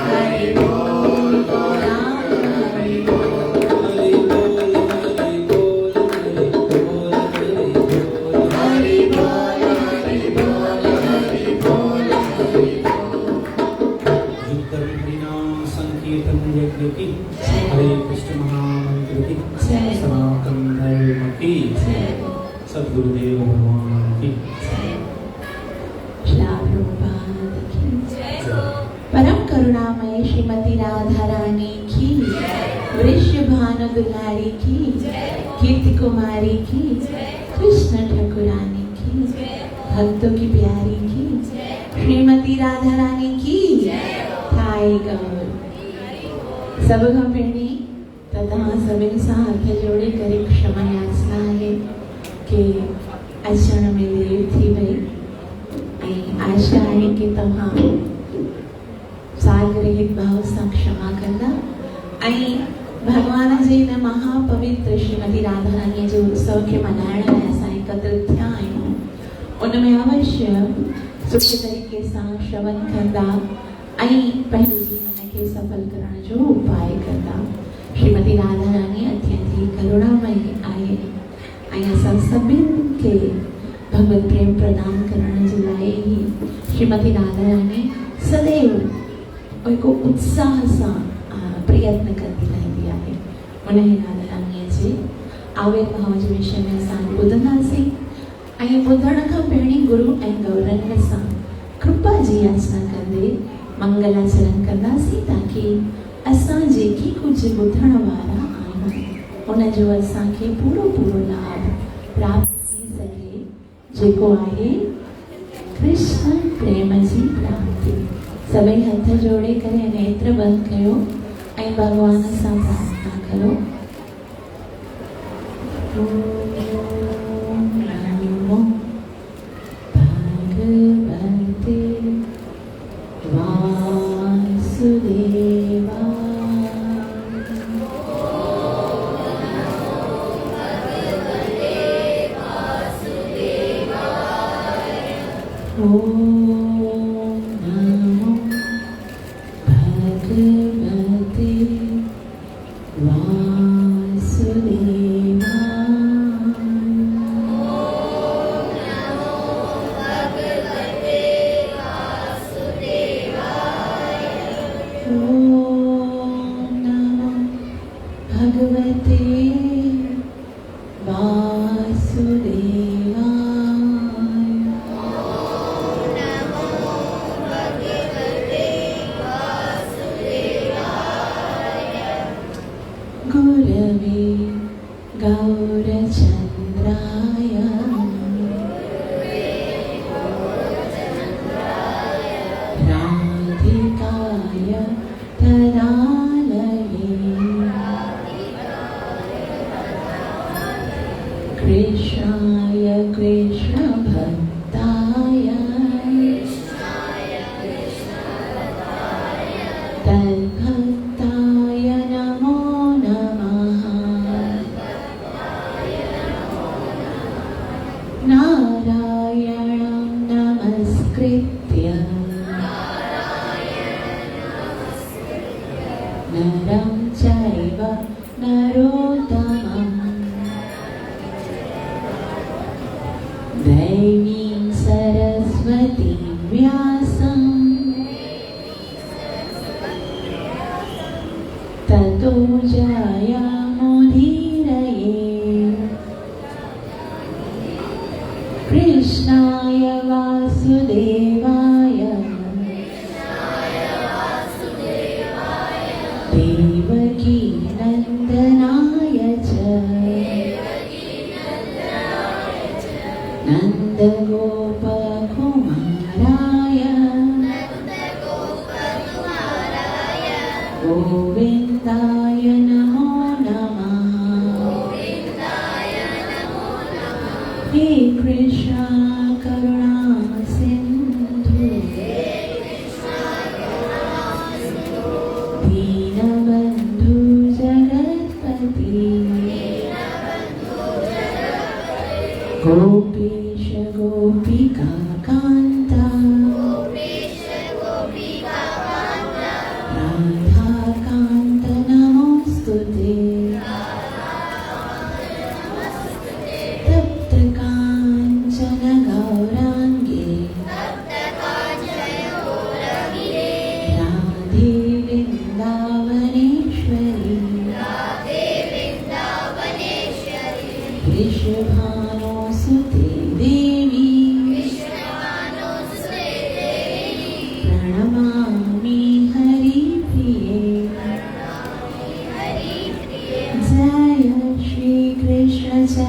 Hare Bol. कीर्तन यज्ञ की, हरे कृष्ण महामंत्र की, सनातन धर्म की, सद्गुरुदेव भगवान की। परम करुणामय श्रीमती राधा रानी की, वृषभानु दुलारी की, कीर्ति कुमारी की, कृष्ण ठाकुरानी की, भक्तों की प्यारी की, श्रीमती राधा रानी की थाई गौर। सब पेणी तथा सभिनि सां हथ जोड़े करे क्षमा याचना है कि अचण में देर थी वई। आशा है कि तव्हां सागरहित भाव सां क्षमा कंदा। भगवान जे इन महापवित्र श्रीमती राधा रानी जे उत्सव के मनाइण लाइ असां एकत्रित थिया आहियूं। उनमें अवश्य सुठे तरीके सां श्रवण कंदा ऐं पंहिंजे जीवन के सफल करण जो उपाय कंदा। श्रीमती राधा रानी अत्यंत ही करुणामयी आहे ऐं असां सभिनि खे भगवत प्रेम प्रदान करण जे लाइ ही श्रीमती राधा रानी सदैव को उत्साह सां प्रयत्न करती रहती है। उन राधा रानी जे आविर्भाव जे विषय में असां ॿुधंदासीं ऐं ॿुधण खां पहिरीं गुरु ऐं गौरंग सां कृपा जी याचना कंदे मंगलाचरण कंदासीं ताकि असां जेकी कुझु ॿुधण वारा आहियूं उन जो असांखे पूरो पूरो लाभ प्राप्त थी सघे, जेको आहे कृष्ण प्रेम जी प्राप्ति। सभई हथ जोड़े करे नेत्र बंद कयो ऐं भगवान सां प्रार्थना करो। ओम नमो भगवते वासुदेवाय।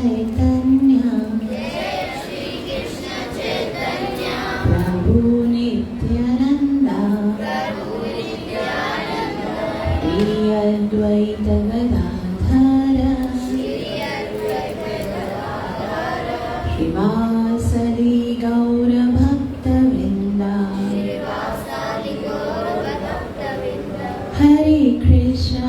चैतन्य प्रभु नित्यानंदा श्री अद्वैत गदाधर श्रीवासदि गौर भक्तवृंदा हरे कृष्णा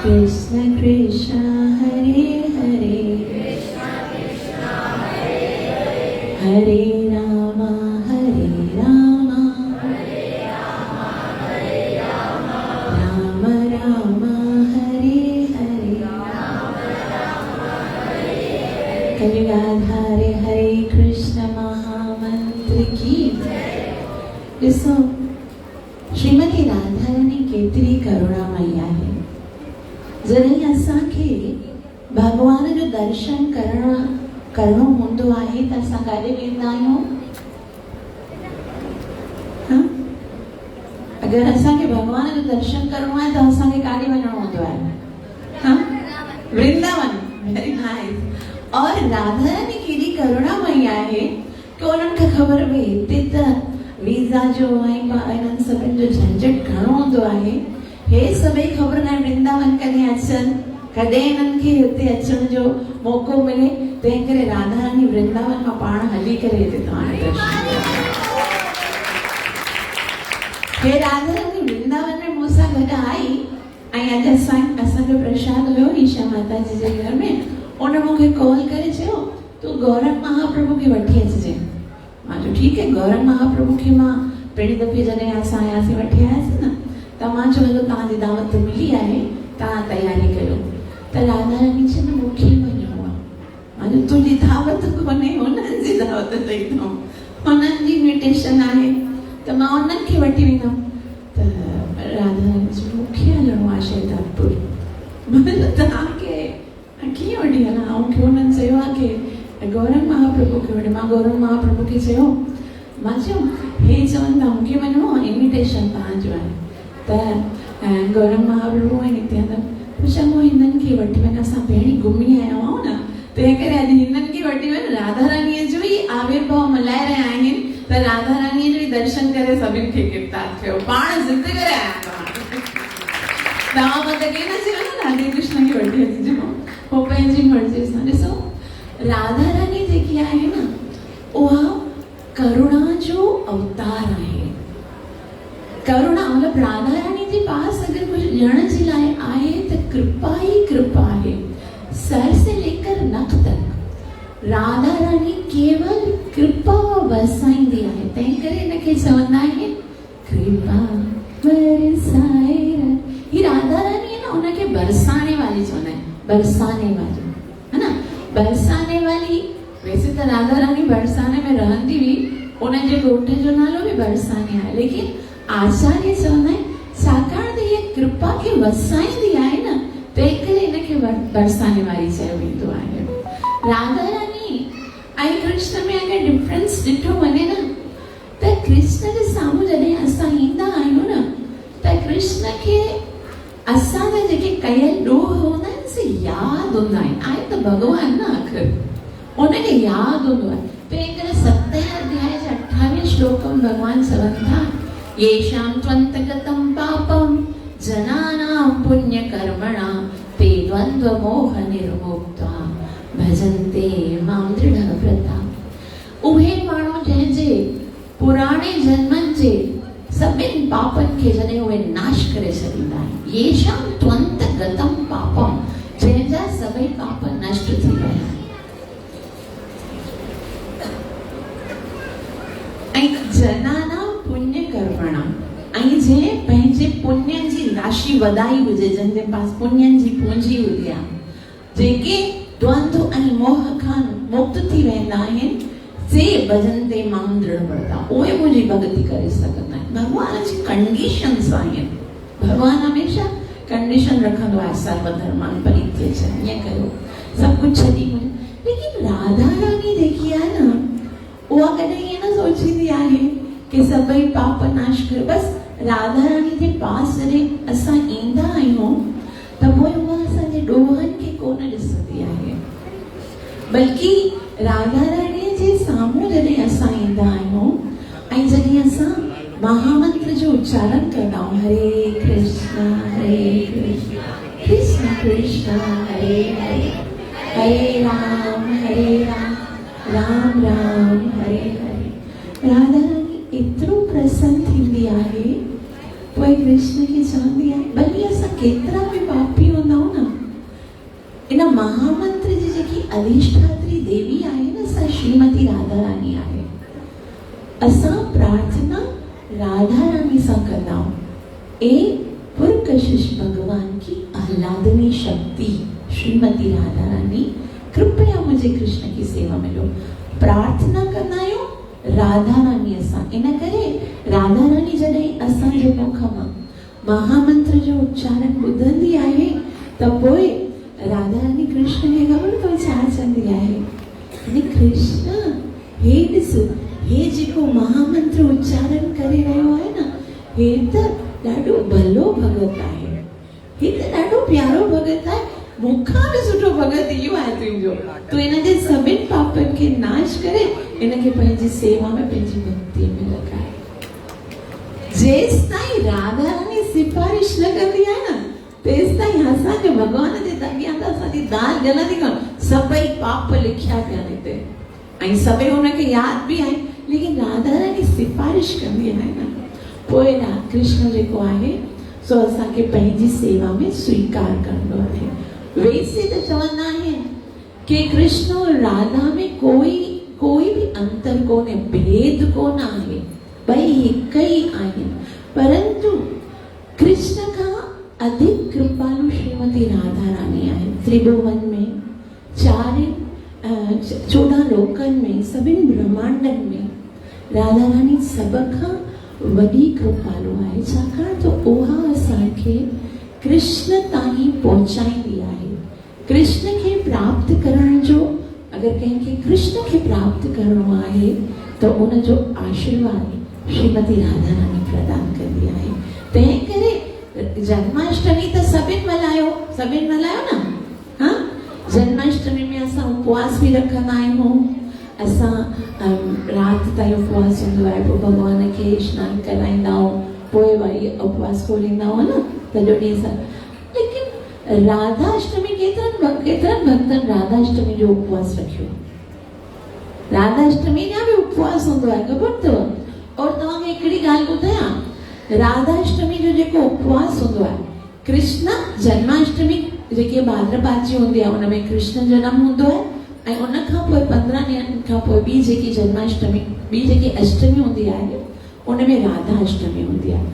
कृष्ण कृष्ण हरे हरे हरे राम राम राम हरे हरे कलियुगाधारे हरे कृष्ण महामंत्र की। ॾिसो श्रीमती राधा रानी केतिरी करुणामयी आहे। जॾहिं असांखे भगवान जो दर्शन करणो हूंदो आहे त असां काॾे वेंदा आहियूं? अगरि असांखे भगवान जो दर्शन करणो आहे त असांखे काॾे वञणो हूंदो आहे? वृंदावन। Very nice. और राधा रानी केॾी करुणामयी आहे कि उन्हनि खे ख़बर पई हिते त वीज़ा जो ऐं इन्हनि सभिनि जो झंझट घणो हूंदो आहे। हे सभई ख़बर न वृंदावन कॾहिं अचनि, कॾहिं इन्हनि खे हिते अचण जो मौक़ो मिले। तंहिं करे राधा रानी वृंदावन मां पाण हली करे हिते तव्हांखे दर्शन हे राधा रानी वृंदावन में मूंसां गॾु आई ऐं अॼु असांजो प्रसाद हुयो ईशा माता जी जे घर में। उन मूंखे कॉल करे चयो तूं गौरंग महाप्रभु खे वठी अचिजे। मां चयो ठीकु आहे। गौरंग महाप्रभु खे मां पहिरीं दफ़े जॾहिं असां आयासीं वठी आयासीं न त मां चयो हलो तव्हांजी दावत मिली आहे, तव्हां तयारी कयो। त राधा रानी चयो मूंखे वञिणो आहे। मां चयो तुंहिंजी दावत कोन्हे, हुननि जी दावत ॾेई अथऊं, हुननि जी इन्विटेशन आहे त मां हुननि खे वठी वेंदमि। त राधा रानी चयो मूंखे हलणो आहे शहदादपुर। मां तव्हांखे कीअं वठी हलां? मूंखे हुननि चयो आहे की गौरंग महाप्रभु खे वठी। मां गौरंग महाप्रभु खे चयो, मां चयो हे चवनि था मूंखे वञिणो आहे, इन्विटेशन तव्हांजो आहे। त गौरंग महाप्रभु ऐं नित्यानंद चङो हिननि खे वठी वञ, असां पहिरीं घुमी आया आहियूं न, तंहिं करे अॼु हिननि खे वठी वञ। राधा रानीअ जो ई आविर्भाव मल्हाए रहिया आहिनि त राधा रानीअ जो ई दर्शन करे सभिनि खे कृतार्थ थियो। पाण ज़िद करे आया तव्हां मत के न चयो न राधे कृष्ण खे वठी अचिजो, हो पंहिंजी मर्ज़ी सां। ॾिसो राधा रानी जेकी आहे न उहा करुणा जो अवतार आहे। करुणा मतलब राधा रानी के पास अगर कुछ ॼण जे लाइ आहे त कृपा ही कृपा है। सर से लेकर नख तक राधा रानी केवल कृपा बरसाईंदी आहे। तंहिं करे हिनखे चवंदा आहिनि कृपा बरसाए। ही राधा रानी है ना, उनखे बरसाने वाली चवंदा आहिनि, बरसाने वाली है ना, बरसाने वाली। वैसे तो राधा रानी बरसाने में रहंदी हुई, उनजे ॻोठ जो नालो भी बरसाने आहे, लेकिन आचार्य चवंदा आहिनि छाकाणि त हीअ कृपा खे वसाईंदी आहे न, तंहिं करे हिनखे बरसाने वारी चयो वेंदो आहे। राधा रानी ऐं कृष्ण में अगरि डिफरेंस ॾिठो वञे न त कृष्ण जे साम्हूं जॾहिं असां ईंदा आहियूं न त कृष्ण खे असांजा जेके कयल ॾोह हूंदा आहिनि से यादि हूंदा आहिनि। आहे त भॻवान न आख़िर, उनखे यादि हूंदो आहे। तंहिं करे 7 अध्याय जे 28 श्लोक में भॻवान चवनि था येषां त्वन्तगतं पापं जनानां पुण्यकर्मणां ते द्वन्द्वमोह निर्मुक्ता भजन्ते मां दृढव्रता। उहे माण्हू जंहिंजे पुराणे जन्मनि जे सभिनि पापनि खे जॾहिं उहे नाश करे छॾींदा आहिनि। येषां त्वन्तगतं पापं, जंहिंजा सभई पाप नष्ट थी विया आहिनि। ऐं जनानां पुण्य कर्मणां, ऐं जंहिं पंहिंजे पुण्यनि जी राशि वधाई हुजे, जंहिंजे पास पुण्यनि जी पूंजी हूंदी आहे, जेके द्वंद्व ऐं मोह खां मुक्त थी वेंदा आहिनि, से भजन्ते मां दृढव्रता, उहे मुंहिंजी भक्ति करे सघंदा आहिनि। भॻवान जी कंडीशन्स आहिनि। भॻवान हमेशह कंडीशन रखंदो आहे, सर्वधर्मान् परित्यज्य, ईअं कयो, सभु कुझु छॾी वञो। लेकिन राधा रानी जेकी आहे न, उहा कॾहिं ईअं न सोचींदी आहे कि सभई पाप नाश कर, बस राधा रानी जे पास जॾहिं असां ईंदा आहियूं त पोइ उहा असांजे ॾोहनि खे कोन ॾिसंदी आहे, बल्कि राधा रानीअ जे साम्हूं जॾहिं असां ईंदा आहियूं ऐं जॾहिं असां महामंत्र जो उच्चारण कंदा आहियूं, हरे कृष्ण कृष्ण कृष्ण हरे हरे, हरे राम राम राम हरे हरे, राधा रानी एतिरो प्रसन्न थींदी आहे। पोइ कृष्ण खे चवंदी आहे, भली असां केतिरा बि पापी हूंदा आहियूं न, इन महामंत्र जी जेकी अधिष्ठात्री देवी आहे न, असां श्रीमती राधा रानी आहे। असां प्रार्थना राधा रानी सां कंदा आहियूं। ए पुरकशिश भगवान की आह्लादनी शक्ति श्रीमती राधा रानी, कृपया मुझे कृष्ण की सेवा में लो। प्रार्थना कंदा आहियूं राधा रानीअ सां। इन करे राधा रानी जॾहिं असांजे मुख मां महामंत्र जो उच्चारण ॿुधंदी आहे त पोइ राधा रानी कृष्ण खे ख़बर अथव छा चवंदी आहे, कृष्ण हे ॾिस, हे जेको महामंत्र उच्चारण करे रहियो आहे न, हे त ॾाढो भलो भगत आहे, हे त ॾाढो प्यारो भगत आहे, मूंखां बि सुठो भगत इहो आहे तुंहिंजो। तूं इन जे सभिनि पापनि खे नाश करे इनखे पंहिंजी सेवा में, पंहिंजी भक्तीअ में लॻाए। जेसि ताईं राधा रानी सिफारिश न कंदी आहे न, तेसि ताईं असांजे भॻवान जे अॻियां त असांजी दाल जलंदी कोन। सभई पाप लिखिया पिया आहिनि हिते ऐं सभई हुनखे यादि बि आहिनि, लेकिन राधा रानी सिफारिश कंदी आहे न, पोइ कृष्ण जेको आहे सो असांखे पंहिंजी सेवा में स्वीकार कंदो आहे। वैसे त चवंदा आहिनि कि कृष्ण और राधा में कोई भी अंतर कोन्हे, भेद कोन आहे, ॿई हिक ई आहिनि, परंतु कृष्ण खां अधिक कृपालु श्रीमती राधा रानी आहे। त्रिभुवन में 14 लोकनि में, सभिनि ब्रह्मांडनि में राधा रानी सभ खां वॾी कृपालु आहे, छाकाणि त उहा असांखे कृष्ण ताईं पहुचाईंदी आहे। कृष्ण खे प्राप्त करण जो, अगरि कंहिंखे कृष्ण खे प्राप्त करणो आहे त उन जो आशीर्वाद श्रीमती राधा रानी प्रदान कंदी आहे। तंहिं करे जन्माष्टमी त सभिनि मल्हायो न, हा, जन्माष्टमी में असां उपवास बि रखंदा आहियूं, असां राति ताईं उपवास हूंदो आहे, पोइ भॻवान खे सनानु कराईंदा आहियूं, पोइ वरी उपवास खोलींदा आहियूं न सॼो ॾींहुं सां। लेकिन राधाष्टमी केतिरनि भक्तनि राधाष्टमी जो उपवास रखियो, राधाष्टमी जा बि उपवास हूंदो आहे, ख़बर अथव। और तव्हांखे हिकिड़ी ॻाल्हि ॿुधायां, राधाष्टमी जो जेको उपवास हूंदो आहे, कृष्ण जन्माष्टमी जेकी भाद्रपद जी हूंदी आहे, उनमें कृष्ण जनम हूंदो आहे, ऐं उन खां पोइ 15 ॾींहंनि खां पोइ ॿी जेकी जन्माष्टमी, ॿी जेकी अष्टमी हूंदी आहे, उनमें राधा अष्टमी हूंदी आहे।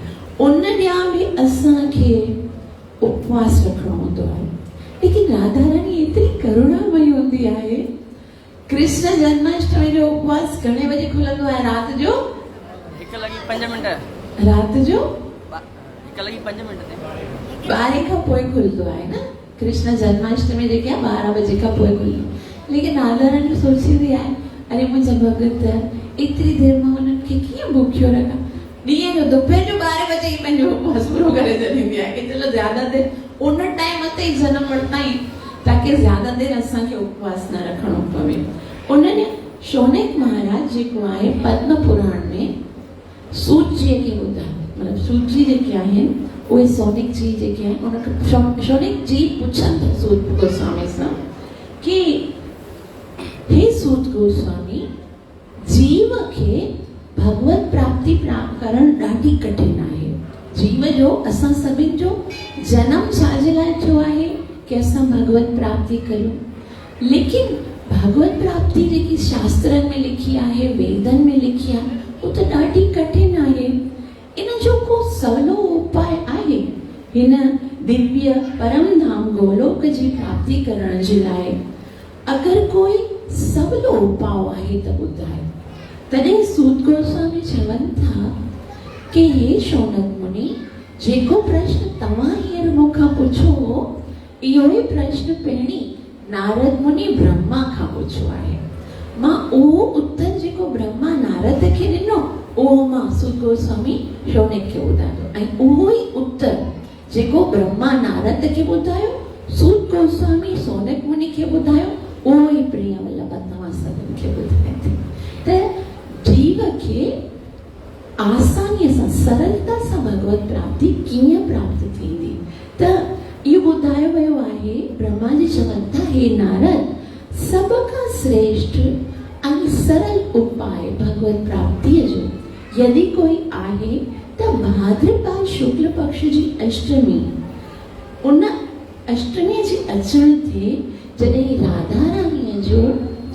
उन ॾींहुं बि असांखे उपवास रखणो हूंदो आहे। लेकिन राधा रानी एतिरी करुणामयी हूंदी आहे। कृष्ण जन्माष्टमी जो उपवास घणे बजे खुलंदो आहे? राति जो 1:05 मिंट, राति जो 1:05 मिंट ते 12 खां पोइ खुलंदो आहे न। कृष्ण जन्माष्टमी जेकी आहे 12 बजे खां पोइ खुलंदी। लेकिन राधा रानी सोचींदी आहे, अरे मुंहिंजा भगत एतिरी देर मां उन्हनि खे कीअं बुखियो रखां। ॾींहं जो दोपहर जो 12 बजे ई पंहिंजो उपवास पूरो करे छॾींदी आहे कि चलो ज़्यादा देर उन टाइम ते ई जनम वरिता आहिनि, ताकि ज़्यादा देर असांखे उपवास न रखणो पवे। उन्हनि शौनक महाराज जेको आहे पद्म पुराण में सूत जीअ खे ॿुधायो, मतिलबु सूत जी जेके आहिनि उहे सौनिक जी जेके आहिनि उनखे शौनक जी पुछनि सूत गोस्वामी सां कि हे सूत गोस्वामी, जीव खे भगवत प्राप्ति प्राप्त करण ॾाढी कठिन आहे। जीव जो असां सभिनि जो जनम छाजे लाइ थियो आहे कि असां भगवत प्राप्ति कयूं। लेकिन भगवत प्राप्ति जेकी शास्त्रनि में लिखी आहे, वेदनि में लिखी आहे, उहो त ॾाढी कठिन आहे। इन जो को सवलो उपाय आहे हिन दिव्य परम धाम गोलोक जी प्राप्ति करण जे लाइ? अगरि कोई सवलो उपाय आहे त ॿुधाए। तॾहिं सूत गोस्वामी चवनि था कि हे शौनक मुनि, जेको प्रश्न तव्हां हींअर मूंखां पुछो हो, इहो ई प्रश्न पहिरीं नारद मुनि ब्रह्मा खां पुछो आहे। मां उहो उत्तर जेको ब्रह्मा नारद खे ॾिनो उहो मां सूत गोस्वामी शौनक खे ॿुधायो ऐं उहो ई उत्तर जेको ब्रह्मा नारद खे ॿुधायो, सूत गोस्वामी शौनक मुनि खे ॿुधायो, उहो ई प्रिय वल्लभ तव्हां सभिनि खे ॿुधाए थी। त जीव खे आसानीअ सां सरलता सां भगवत प्राप्ति कीअं प्राप्त थींदी, त इहो ॿुधायो वियो आहे। ब्रह्मा जी चवनि था, हे नारद, सभ खां श्रेष्ठ ऐं सरल उपाय भगवत प्राप्तिअ जो यदि कोई आहे त भाद्रपद शुक्ल पक्ष जी अष्टमी, उन अष्टमी जी अचण ते जॾहिं राधा रानीअ जो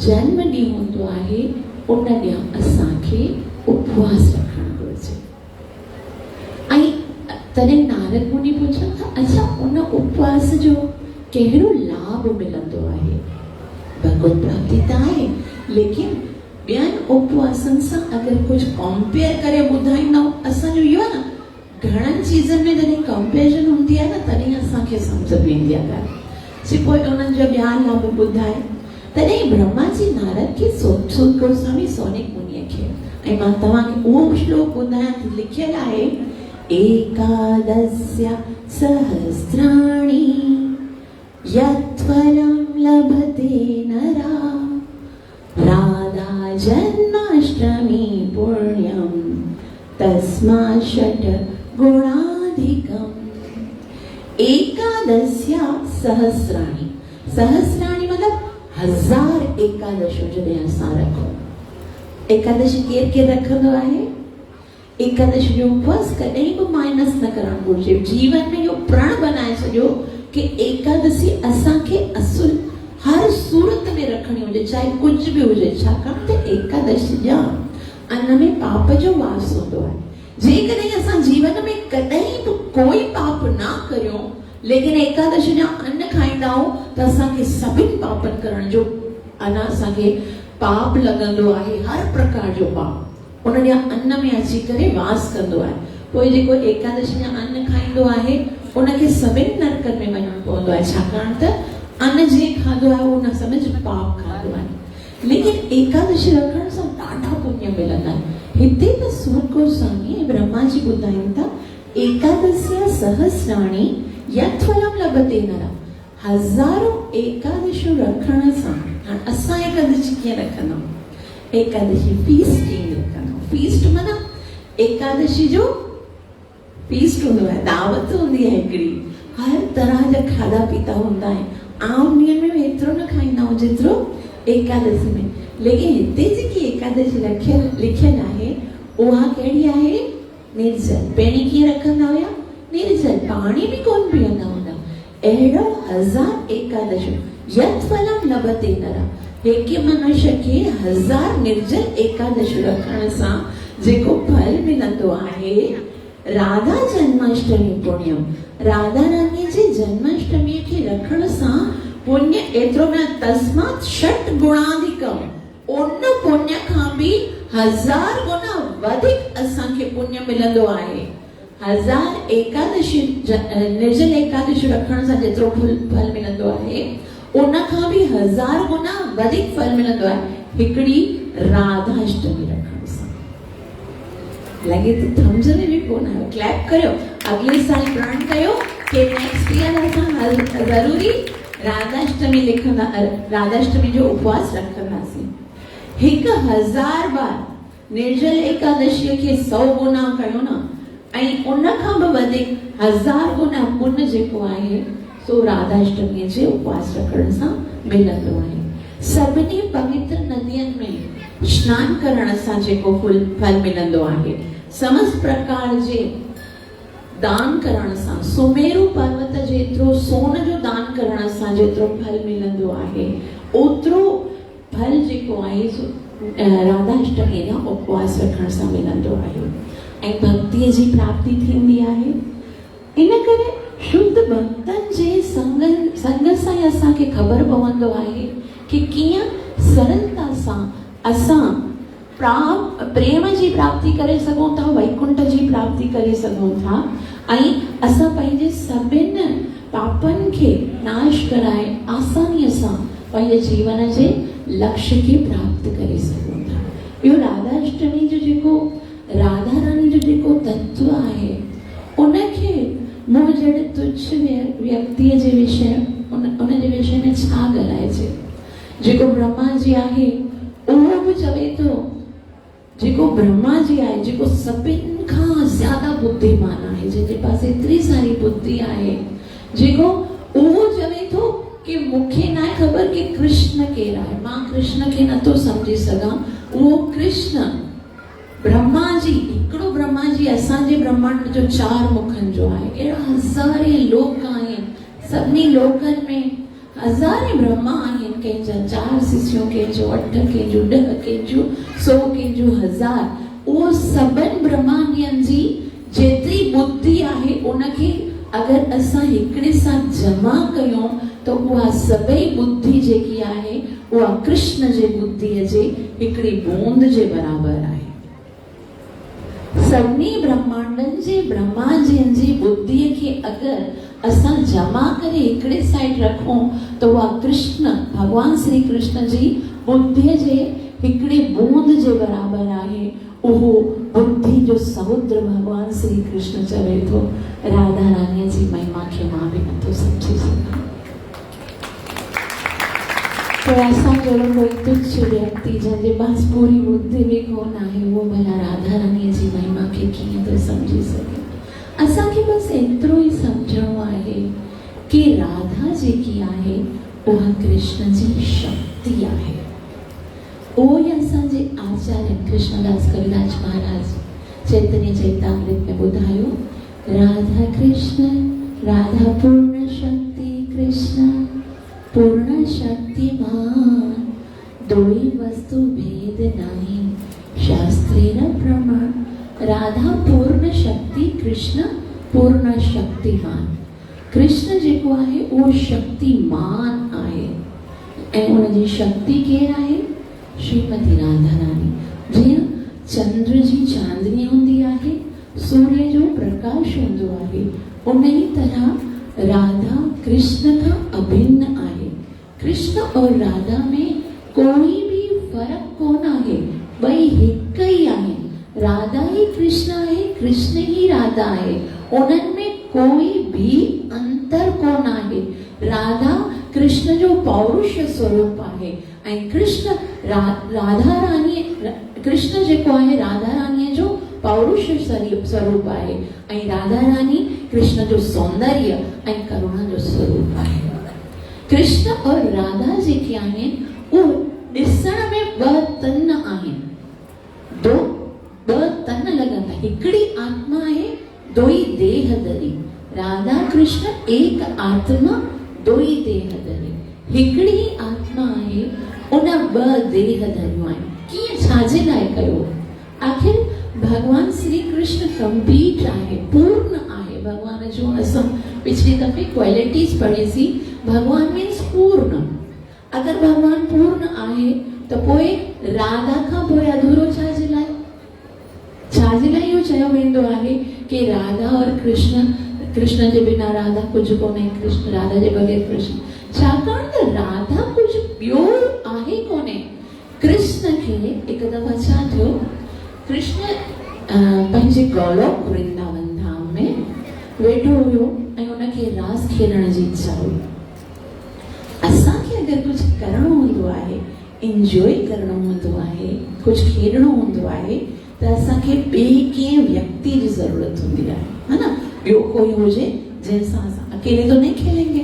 जन्म ॾींहुं हूंदो आहे, उन ॾींहुं असांखे उपवास रखणु घुरिजे। ऐं तॾहिं नारद मुनि पुछनि था, अच्छा उन उपवास जो कहिड़ो लाभ मिलंदो आहे? भगवत प्राप्ति त आहे, लेकिन ॿियनि उपवासनि सां अगरि कुझु कंपेयर करे ॿुधाईंदा, असांजो इहो आहे न, घणनि चीज़नि में जॾहिं कंपेरिजन हूंदी आहे न, तॾहिं असांखे सम्झ पवंदी आहे ॻाल्हि। पोइ उन्हनि जा ॿिया लाभ ॿुधाए, तॾहिं ब्रह्मा जी नारद खे सूत गोस्वामी शौनक मुनिअ खे, ऐं मां तव्हांखे उहो श्लोक ॿुधायां थी, लिखियलु आहे, एकादस्य सहस्राणि यत्फलं लभते नरा राधा जन्माष्टमी पुण्यम तस्मात् षट् गुणाधिकम्। एकादस्या सहस्राणि, सहस्राणि मतलब 1000 एकादशियूं जॾहिं असां रखूं। एकादशी केरु केरु रखंदो आहे? एकादशी जो उपवास कॾहिं बि माइनस न करणु घुरिजे। जीवन में इहो प्रण बनाए छॾियो कि एकादशी असांखे असुल हर सूरत में रखणी हुजे, चाहे कुझु बि हुजे, छाकाणि त एकादशी जा अन्न में पाप जो वास हूंदो आहे। जेकॾहिं असां जीवन में कॾहिं बि कोई पाप न करियो, लेकिन एकादशी जा अन्न खाईंदा आहियूं, त असांखे सभिनि पापनि करण जो अञा असांखे पाप लॻंदो आहे, हर प्रकार जो पाप उन ॾींहुं अन्न में अची करे वास कंदो आहे। पोइ जेको एकादशी जा अन्न खाईंदो आहे, उनखे सभिनि नरकनि में वञणो पवंदो आहे, छाकाणि त अन्न जे खाधो आहे उहो न सम्झ पाप खाधो आहे। लेकिन एकादशी रखण सां ॾाढा पुण्य मिलंदा आहिनि। हिते त सूत गोस्वामी ऐं ब्रह्मा जी ॿुधाइनि था, एकादशीअ सहस्राणि यत् फलं लभते नरः। हज़ारों एकादशियूं रखण सां, हाणे असां एकादशी कीअं रखंदा? एकादशी फीस्टिंग रखंदा। फीस्ट माना एकादशी जो फीस्ट हूंदो आहे, दावत हूंदी आहे हिकिड़ी, हर तरह जा खाधा पीता हूंदा आहिनि। आम ॾींहंनि में एतिरो न खाईंदा आहियूं जेतिरो एकादशी में। लेकिन हिते जेकी एकादशी लिखियलु आहे, उहा कहिड़ी आहे? निर्जल। पहिरीं कीअं रखंदा हुया? निर्जल, पाणी बि कोन पीअंदा हूंदा। अहिड़ो 1000 एकादशियूं यत् फलं लभते नरः, हिकु मनुष्य खे 1000 निर्जल एकादशियूं रखण सां जेको फल मिलंदो आहे, राधा जन्माष्टमी पुण्यम, राधा रानी जे जन्माष्टमी खे रखण सां पुण्य एतिरो न, तस्मात् षट् गुणाधिकम, उन पुण्य खां बि 1000 गुना वधीक असांखे पुण्य मिलंदो आहे। 1000 एकादशी निर्जल एकादशी रखण सां जेतिरो फल मिलंदो आहे, उन खां बि 1000 गुना वधीक फल मिलंदो आहे हिकिड़ी राधाष्टमी रखण सां। लगे तो थम्स में भी कोन आयो, क्लैप करियो। अगले साल प्रण कयो कि नेक्स्ट ईयर असां ज़रूरी राधाष्टमी लिखंदा, राधाष्टमी जो उपवास रखंदासीं। 1000 बार निर्जल एकादशी खे 100 गुना कयो न, ऐं उन खां बि वधीक 1000 गुना पुण्य जेको आहे सो राधाष्टमी जे उपवास रखण सां मिलंदो आहे। सभिनी पवित्र नदियुनि में स्नान करण सां जेको फल मिलंदो आहे, समस्त प्रकार जे दान करण सां, सुमेरु पर्वत जेतिरो सोन जो दान करण सां जेतिरो फल मिलंदो आहे, ओतिरो फल जेको आहे राधाष्टमी जा उपवास रखण सां मिलंदो आहे ऐं भक्तिअ जी प्राप्ति थींदी आहे। इन करे शुद्ध भक्तनि जे संग सां असांखे ख़बर पवंदो आहे कि कीअं सरलता सां असां प्रेम जी प्राप्ति करे सघूं था, वैकुंठ जी प्राप्ति करे सघूं था, ऐं असां पंहिंजे सभिनि पापनि खे नाश कराए आसानीअ सां पंहिंजे जीवन जे लक्ष्य खे प्राप्त करे सघूं था। इहो राधाष्टमी जो जेको तत्व आहे उनखे मूं जहिड़े तुच्छ व्यक्तिअ जे विषय उन जे विषय में छा ॻाल्हाइजे। जेको ब्रह्मा जी आहे उहो बि चवे थो, जेको ब्रह्मा जी आहे, जेको सभिनि खां ज्यादा बुद्धिमान आहे, जंहिंजे पास एतिरी सारी बुद्धि आहे, जेको उहो चवे थो कि मूंखे न ख़बर कि कृष्ण केरु आहे, मां कृष्ण खे नथो समझी सघां। उहो कृष्ण ब्रह्मा जी, हिकिड़ो ब्रह्मा जी असांजे ब्रह्मांड जो 4 मुखनि जो आहे। अहिड़ा हज़ारे लोक आहिनि, सभिनी लोकनि में हज़ारे ब्रह्मा आहिनि, कंहिंजा 4 शिष्यूं, कंहिंजो 8, कंहिंजो 10, कंहिंजो 100, कंहिंजो 1000। उहो सभिनि ब्रह्मांडियनि जी जेतिरी बुद्धि आहे उनखे अगरि असां हिकिड़े सां जमा कयूं त उहा सभई बुद्धि जेकी आहे उहा कृष्ण जे बुद्धीअ जे हिकिड़ी बूंद जे बराबरि आहे। सभिनी ब्रह्मांडनि जे ब्रह्मांडियनि जी बुद्धीअ खे अगरि असां जमा करे हिकिड़े साइड रखूं त उहा कृष्ण, भगवान श्री कृष्ण जी बुद्धीअ जे हिकिड़ी बूंद जे बराबरि आहे। उहो बुद्धि जो समुद्र भगवान श्री कृष्ण चवे थो, राधा रानीअ जी महिमा खे मां बि नथो समझी सघां। तो ऐसा जहिड़ो कोई तुच्छ व्यक्ति जंहिंजे पास पूरी बुद्धि बि कोन आहे, उहो भला राधा रानीअ जी महिमा खे कीअं थो समझी सघे। असांखे बसि एतिरो ई सम्झणो आहे कि राधा जेकी आहे उहा कृष्ण जी शक्ति आहे। उहो ई असांजे आचार्य कृष्णदास कविराज महाराज चैतन्य चैतामृत में ॿुधायो, राधा कृष्ण राधा पूर्ण शक्ति कृष्ण पूर्ण शक्तिमान, दोई वस्तु भेद नहीं शास्त्रेण प्रमाण। राधा पूर्ण शक्ति कृष्ण पूर्ण शक्तिमान। कृष्ण जेको आहे उहो शक्तिमान आहे ऐं उनजी शक्ति केरु आहे? श्रीमती राधा रानी। जीअं चंद्र जी चांदनी हूंदी आहे, सूर्य जो प्रकाश हूंदो आहे, उन ई तरह राधा कृष्ण खां अभिन्न आहे। कृष्ण और राधा में कोई भी फर्क कोन आहे, ॿई हिकु ई आहिनि। राधा ही कृष्ण आहे, कृष्ण ही राधा आहे, उन्हनि में कोई भी अंतर कोन आहे। राधा कृष्ण जो पौरुष स्वरूप आहे ऐं कृष्ण राधा रानी, कृष्ण जेको आहे राधा रानीअ जो पौरुष स्वरूप आहे ऐं राधा रानी कृष्ण जो सौंदर्य ऐं करुणा जो स्वरूप आहे। कृष्ण और राधा जेके आहिनि उहे ॾिसण में 2 तन आहिनि, 2 तन लॻंदा, हिकिड़ी आत्मा आहे, दोई देह धरी। राधा कृष्ण एक आत्मा दोई देह धरी, हिकिड़ी आत्मा आहे, उन 2 देह धरियूं आहिनि। कीअं, छाजे लाइ कयो? आखिर भगवान श्री कृष्ण कंप्लीट आहे, पूर्ण आहे। भगवान जो असां पिछली दफ़े क्वालिटीज पढ़ीसीं, भगवान मीन्स पूर्ण। अगरि भगवान पूर्ण आहे त पोइ राधा खां पोइ अधूरो छाजे लाइ? छाजे लाइ इहो चयो वेंदो आहे कि राधा और कृष्ण जे बिना राधा कुझु कोन्हे, कृष्ण राधा जे बग़ैर कृष्ण। छाकाणि त राधा कुझु ॿियो आहे कोन्हे। कृष्ण खे हिकु दफ़ा छा थियो, कृष्ण पंहिंजे गोलोक वृंदावन धाम में वेठो हुयो ऐं उनखे रास खेलण जी इच्छा हुई। असांखे अगरि कुझु करणो हूंदो आहे, इंजॉय करणो हूंदो आहे, कुझु खेॾणो हूंदो आहे त असांखे ॿिए कंहिं व्यक्ति जी ज़रूरत हूंदी आहे, है न? ॿियो कोई हुजे जंहिंसां असां अकेले तो नहीं खेलेंगे,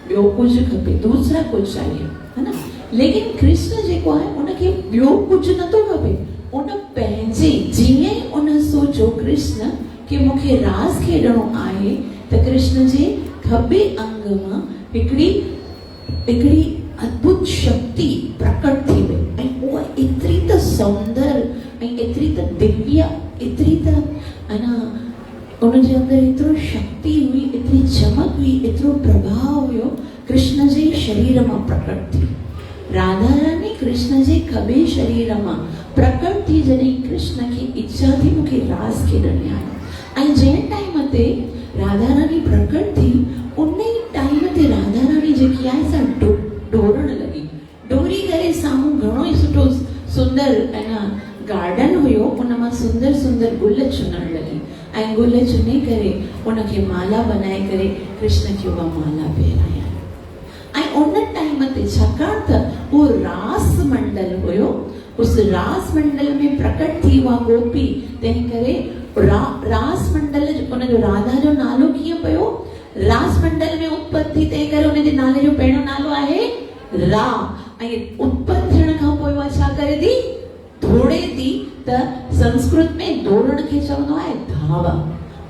ॿियो कुझु खपे, दूसरा कुझु चाहिए, है न? लेकिन कृष्ण जेको आहे उनखे ॿियो कुझु नथो खपे। उन पंहिंजे जीअं ई उन सोचो कृष्ण कि मूंखे रास खेॾणो आहे त कृष्ण जे खॿे अंग मां हिकिड़ी अद्भुत शक्ति प्रकट थी वई ऐं उहा एतिरी त सौंदर्य ऐं एतिरी त दिव्य, एतिरी त अञा उनजे अंदरि एतिरो शक्ति हुई, एतिरी चमक हुई, एतिरो प्रभाव हुयो, कृष्ण जे शरीर मां प्रकट थी। राधा रानी कृष्ण जे खॿे शरीर मां प्रकट थी जॾहिं कृष्ण खे इच्छा थी मूंखे रास खेॾणी आहे। ऐं जंहिं टाइम ते राधा रानी प्रकट थी उन ई टाइम ते राधा रानी जेकी आहे सा डोड़ण लॻी, डोरी करे साम्हूं घणो ई सुठो सुंदर गार्डन हुयो, उन मां सुंदर सुंदर गुल चुनण लॻी ऐं गुल चुने करे उनखे माला बनाए करे कृष्ण खे उहा माला पहिराया। ऐं उन टाइम ते छाकाणि त उहो रास मंडल हुयो, उस रास मंडल में प्रकट थी उहा गोपी, तंहिं करे रास मंडल उनजो राधा जो नालो कीअं पियो? रास मंडल में उत्पत्ति, तंहिं करे उनजे नाले जो पहिरियों नालो आहे रा। ऐं उत्पत्ति थियण खां पोइ उहा छा करे थी? दौड़े थी। त संस्कृत में दौड़ण खे चवंदो आहे धाव,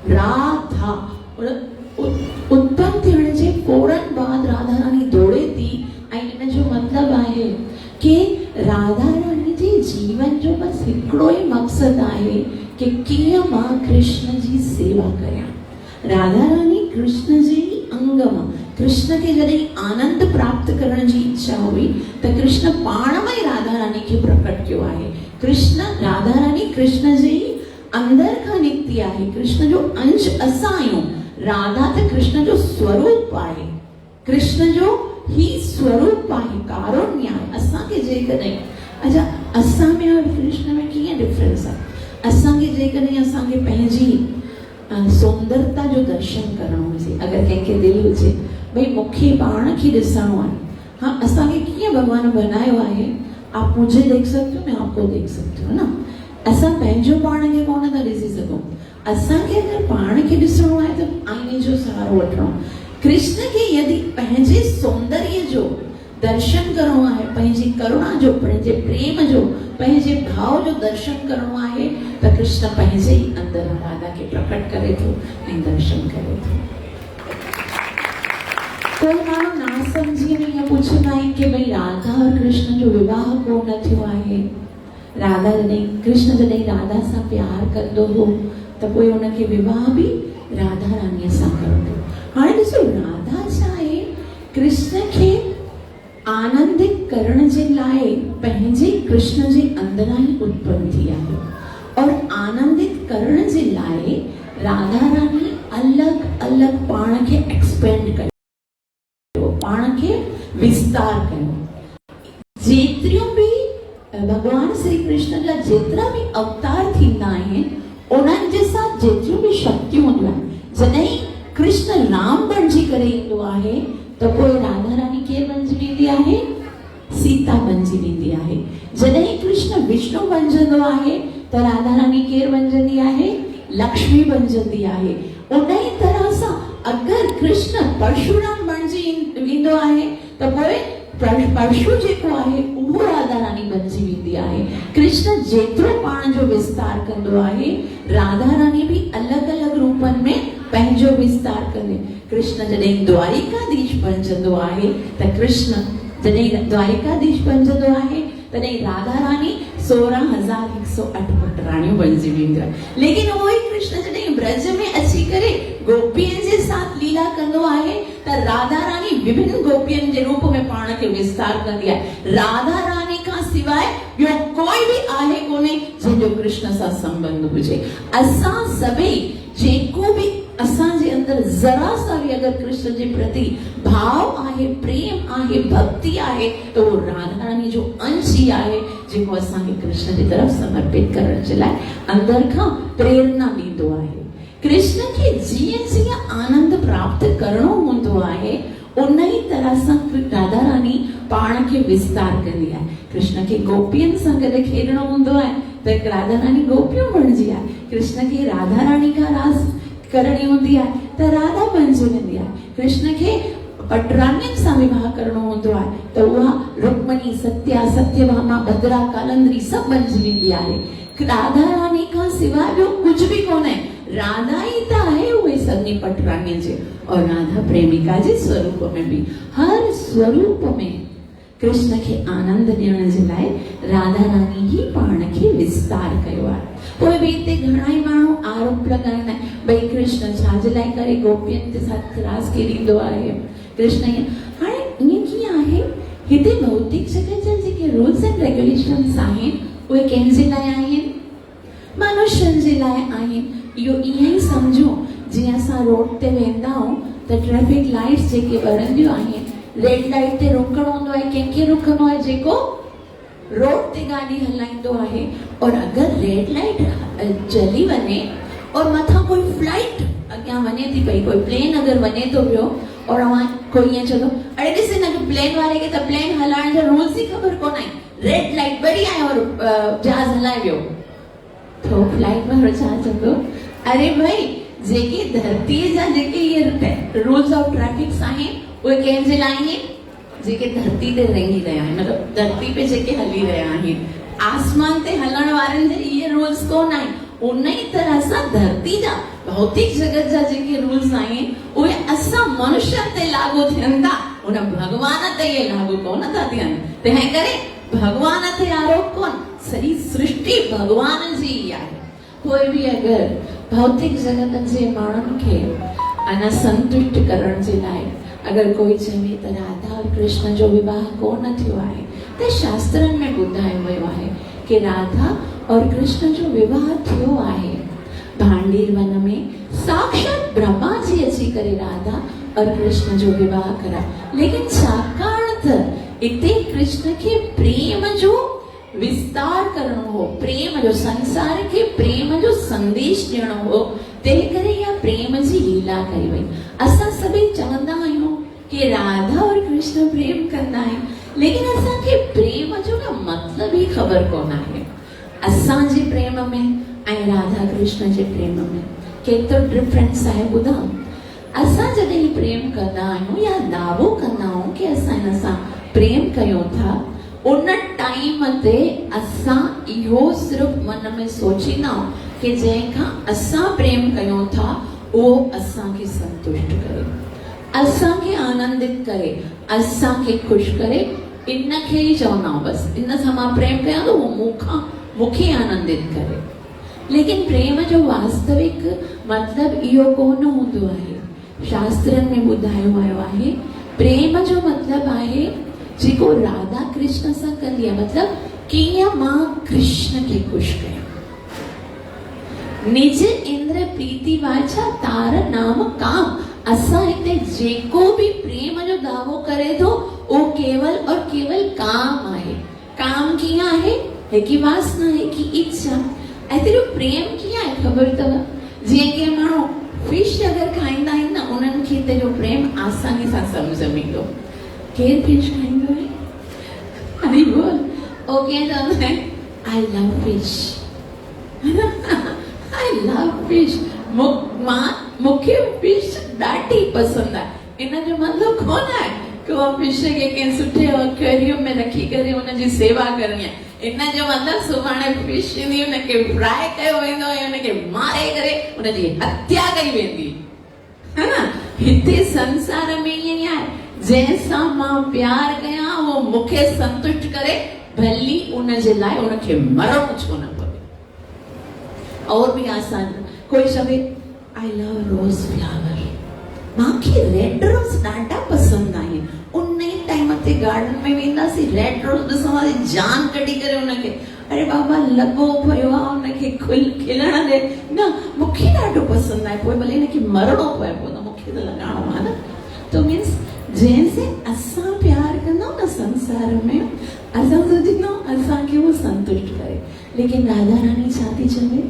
राधा। उत्पन्न थियण जे फौरन बाद राधा रानी दौड़े थी। ऐं इन जो मतिलबु आहे कि राधा रानी जे जीवन जो बस हिकिड़ो ई मक़सदु आहे कि कीअं मां कृष्ण जी सेवा करियां। राधा रानी कृष्ण जे अंग मां, कृष्ण खे जॾहिं आनंद प्राप्त करण जी इच्छा हुई त कृष्ण पाण में राधा रानी खे प्रकट कयो आहे। कृष्ण, राधा रानी कृष्ण जे अंदर खां निकिती आहे। कृष्ण जो अंश असां आहियूं। राधा त कृष्ण जो स्वरूप आहे, कृष्ण जो ही स्वरूप आहे, कारुण्य आहे। असांखे जेकॾहिं अच्छा असां में और कृष्ण में कीअं डिफरेंस आहे? असांखे जेकॾहिं असांखे पंहिंजी सौंदर्यता जो दर्शन करणो हुजे, अगरि कंहिंखे दिलि हुजे भई मूंखे पाण खे ॾिसणो आहे, हाँ असांखे कीअं भॻवान बनायो आहे? आप मुझे देख सकते हो, मैं आपको देख सकती हूँ ना। असां पंहिंजो पाण खे कोन था ॾिसी सघूं। असांखे अगरि पाण खे ॾिसणो आहे त आईने जो सहारो वठणो। कृष्ण खे यदि पंहिंजे सौंदर्य जो दर्शन करणो आहे, पंहिंजी करुणा जो, पंहिंजे प्रेम जो, पंहिंजे भाव जो दर्शन करणो आहे त कृष्ण पंहिंजे ई अंदर राधा खे प्रकट करे थो ऐं दर्शन करे थो। कोई माण्हू ना समझी में ईअं पुछंदा आहिनि कि भई राधा और कृष्ण जो विवाह कोन थियो आहे। राधा जॾहिं कृष्ण जॾहिं राधा सां प्यार कंदो हो त पोइ उनखे विवाह बि राधा रानीअ सां कंदो। हाणे ॾिसो राधा छा आहे? कृष्ण खे आनंदित करण जे लाइ पंहिंजे कृष्ण जे अंदरां ई उत्पन्न थी आहे और आनंदित करण जे लाइ राधा रानी अलॻि अलॻि पाण खे एक्सपेंड कयो, पाण खे विस्तार कयो। जेतिरियूं बि भगवान श्री कृष्ण जा जेतिरा बि अवतार थींदा आहिनि उन्हनि जे साथ जेतिरियूं बि शक्तियूं हूंदियूं आहिनि, जॾहिं कृष्ण राम बणिजी करे ईंदो आहे त पोइ राधा रानी केरु बणिजी वेंदी आहे? सीता बणिजी वेंदी आहे। जॾहिं कृष्ण विष्णु बणिजंदो आहे त राधा रानी केरु बणिजंदी आहे? लक्ष्मी बणिजंदी आहे। उन ई तरह सां अगरि कृष्ण परशुराम बणिजी ईंदो आहे त पोइ परशु जेको आहे उहो राधा रानी बणिजी वेंदी आहे। कृष्ण जेतिरो पाण जो विस्तार कंदो आहे, राधा रानी बि अलॻि अलॻि रूपनि में पंहिंजो विस्तार कंदे। कृष्ण जॾहिं द्वारिकाधीश बणिजंदो आहे त कृष्ण जॾहिं द्वारिकाधीश बणिजंदो आहे तॾहिं राधा रानी 16,108 पुटराणियूं बणिजी वेंदियूं आहिनि। लेकिन उहो ई कृष्ण जॾहिं ब्रज में अची करे गोपियुनि जे साथ लीला कंदो आहे त राधा रानी विभिन्न गोपियुनि जे रूप में पाण खे विस्तार कंदी आहे। राधा रानी खां सवाइ ॿियो कोई बि आहे कोन्हे जंहिंजो कृष्ण सां संबंध हुजे। असां सभई जेको बि असांजे अंदर जरा सा भी अगर कृष्ण जे प्रति भाव आहे, प्रेम आहे, भक्ति आहे त वो राधा रानी जो अंश ही आहे जेको असांखे कृष्ण जी तरफ समर्पित करण जे लाइ अंदर खां प्रेरणा ॾींदो आहे। कृष्ण खे जीअं जीअं आनंद प्राप्त करणो हूंदो आहे उन ई तरह सां राधा रानी पाण खे विस्तार कंदी आहे। कृष्ण खे गोपियुनि सां गॾु खेॾणो हूंदो आहे त राधा रानी गोपियूं बणिजी आहे। कृष्ण खे राधा रानी खां रास करणी हूंदी आहे त राधा बणिजी वेंदी आहे। कृष्ण खे पटराणियुनि सां विवाह करणो हूंदो आहे त उहा रुक्मणी, सत्या, सत्यभामा, भद्रा, कालंद्री सभु बणिजी वेंदी आहे। राधा रानी खां सवाइ ॿियो कुझु बि कोन्हे। राधा ही त आहे उहे सभिनी पटराणियुनि जे और राधा प्रेमिका जे स्वरूप में बि हर स्वरूप में कृष्ण खे आनंद ॾियण जे लाइ राधा रानी ही पाण खे विस्तार कयो आहे। पोइ बि हिते घणाई माण्हू आरोप लॻाईंदा आहिनि भई कृष्ण छाजे लाइ करे गोपियुनि जे साथ रास खेॾींदो आहे। कृष्ण हाणे ईअं कीअं आहे? हिते भौतिक जगत जा जेके रूल्स एंड रेगुलेशन्स आहिनि उहे कंहिंजे लाइ आहिनि? मनुष्यनि जे लाइ आहिनि। इहो ईअं ई सम्झो जीअं असां रोड ते वेंदा आहियूं त ट्रैफिक लाइट्स जेके ॿरंदियूं आहिनि, रेड लाइट ते रुकणो हूंदो आहे। कंहिंखे रुकणो आहे? जेको रोड ते गाॾी हलाईंदो आहे। और अगरि रेड लाइट जली वञे और मथा कोई फ्लाइट अॻियां वञे थी पई, कोई प्लेन अगरि वञे थो पियो और अवां कोई ईअं चलो अरे ॾिस हिन प्लेन वारे खे त प्लेन हलाइण जा रूल्स ई ख़बर कोन आहिनि, रेड लाइट बड़ी आहे और जहाज हलाए वियो। तो फ्लाइट वारो छा चवंदो, अरे भाई जेके धरतीअ जा जेके इहे रूल्स ऑफ ट्रैफिक्स आहिनि उहे कंहिंजे लाइ आहिनि, जेके धरती ते रही रहिया आहिनि, मतिलबु धरती पे जेके हली रहिया आहिनि। आसमान ते हलण वारनि जे इहे रूल्स कोन आहिनि। उन ई तरह सां धरती जा भौतिक जगत जा जेके रूल्स आहिनि उहे असां मनुष्य ते लागू थियनि था, उन भगवान ते इहे लागू कोन था थियनि। तंहिं करे भगवान ते आरोप कोन, सॼी सृष्टि भगवान जी ई आहे। कोई बि अगरि भौतिक जगत जे माण्हुनि खे अञा संतुष्ट करण जे लाइ अगरि कोई चवे त राधा और कृष्ण जो विवाह कोन थियो आहे, त शास्त्रनि में ॿुधायो वियो आहे कि राधा और कृष्ण जो विवाह थियो आहे। भांडीर वन में साक्षात ब्रह्मा जी अची करे राधा और कृष्ण जो विवाह करा, लेकिन छाकाणि त इते कृष्ण खे प्रेम जो विस्तार करणो हो, प्रेम जो संसार के प्रेम जो संदेश ॾियणो हो, तंहिं करे इहा प्रेम जी लीला कई वई। असां सभई चवंदा आहियूं कि राधा और कृष्ण प्रेम कंदा आहिनि, लेकिन असांखे प्रेम जो न मतिलब ई ख़बर कोन आहे। असांजे प्रेम में ऐं राधा कृष्ण जे प्रेम में केतिरो डिफरेंस आहे ॿुधां। असां जॾहिं प्रेम कंदा आहियूं या दावो कंदा आहियूं कि असां हिन सां प्रेम कयूं था, उन टाइम ते असां इहो सिर्फ़ मन में सोचींदा आहियूं कि जंहिंखां असां प्रेम कयूं था उहो असांखे संतुष्ट करे, असांखे आनंदित करे, असांखे ख़ुशि करे, इन खे ई चवंदा आहियूं बसि इन सां मां प्रेम कयां थो, उहो मूंखे आनंदित करे। लेकिन प्रेम जो वास्तविक मतलब इहो कोन हूंदो आहे। शास्त्रनि में ॿुधायो वियो आहे प्रेम जो मतलब आहे जेको राधा कृष्ण सां कंदी आहे, मतलब कीअं मां कृष्ण खे ख़ुशि कयां। निज इंद्र प्रीति वाचा तार नाम काम। असां हिते जेको भी प्रेम जो दावो करे थो वो केवल और केवल काम आहे। काम कीअं आहे, हिकु वासना, हिकु इच्छा। एतिरो प्रेम कीअं आहे ख़बर अथव? जीअं कि माण्हू फिश अगरि खाईंदा आहिनि न, उन्हनि खे हिते जो प्रेम आसानी सां सम्झ में ईंदो। केरु फिश खाईंदो आहे? हरी बोल। ओ कीअं चवंदा आहिनि I love fish, I love fish. मूंखे फिश ॾाढी पसंदि आहे। इन जो मतिलबु कोन आहे कि उहा फिश खे कंहिं सुठे एक्वेरियम में रखी करे हुनजी सेवा करणी आहे। इन जो मतिलबु सुभाणे फिश ईंदी, हुनखे फ्राई कयो वेंदो ऐं हुनखे मारे करे हुनजी हत्या कई वेंदी, है न? हिते संसार में ईअं ई आहे, जंहिंसां मां प्यार कयां उहो मूंखे संतुष्ट करे, भली उनजे लाइ उनखे मरणो छो न पवे। और भी आसान, कोई चवे आई लव रोज फ्लावर, मूंखे रेड रोज ॾाढा पसंदि आहिनि। उन ई टाइम ते गार्डन में वेंदासीं, रेड रोज ॾिसंदासीं, जान कढी करे उनखे, अरे बाबा लॻो पियो आहे उनखे खिलण ॾे, न मूंखे ॾाढो पसंदि आहे, पोइ भले हिनखे मरणो पए पोइ त मूंखे त लॻाइणो आहे न। तो मीन्स जंहिंसे असां प्यार कंदा आहियूं न संसार में, असां सोचींदा आहियूं असांखे उहो संतुष्ट करे। लेकिन राधा रानी छा थी चवे?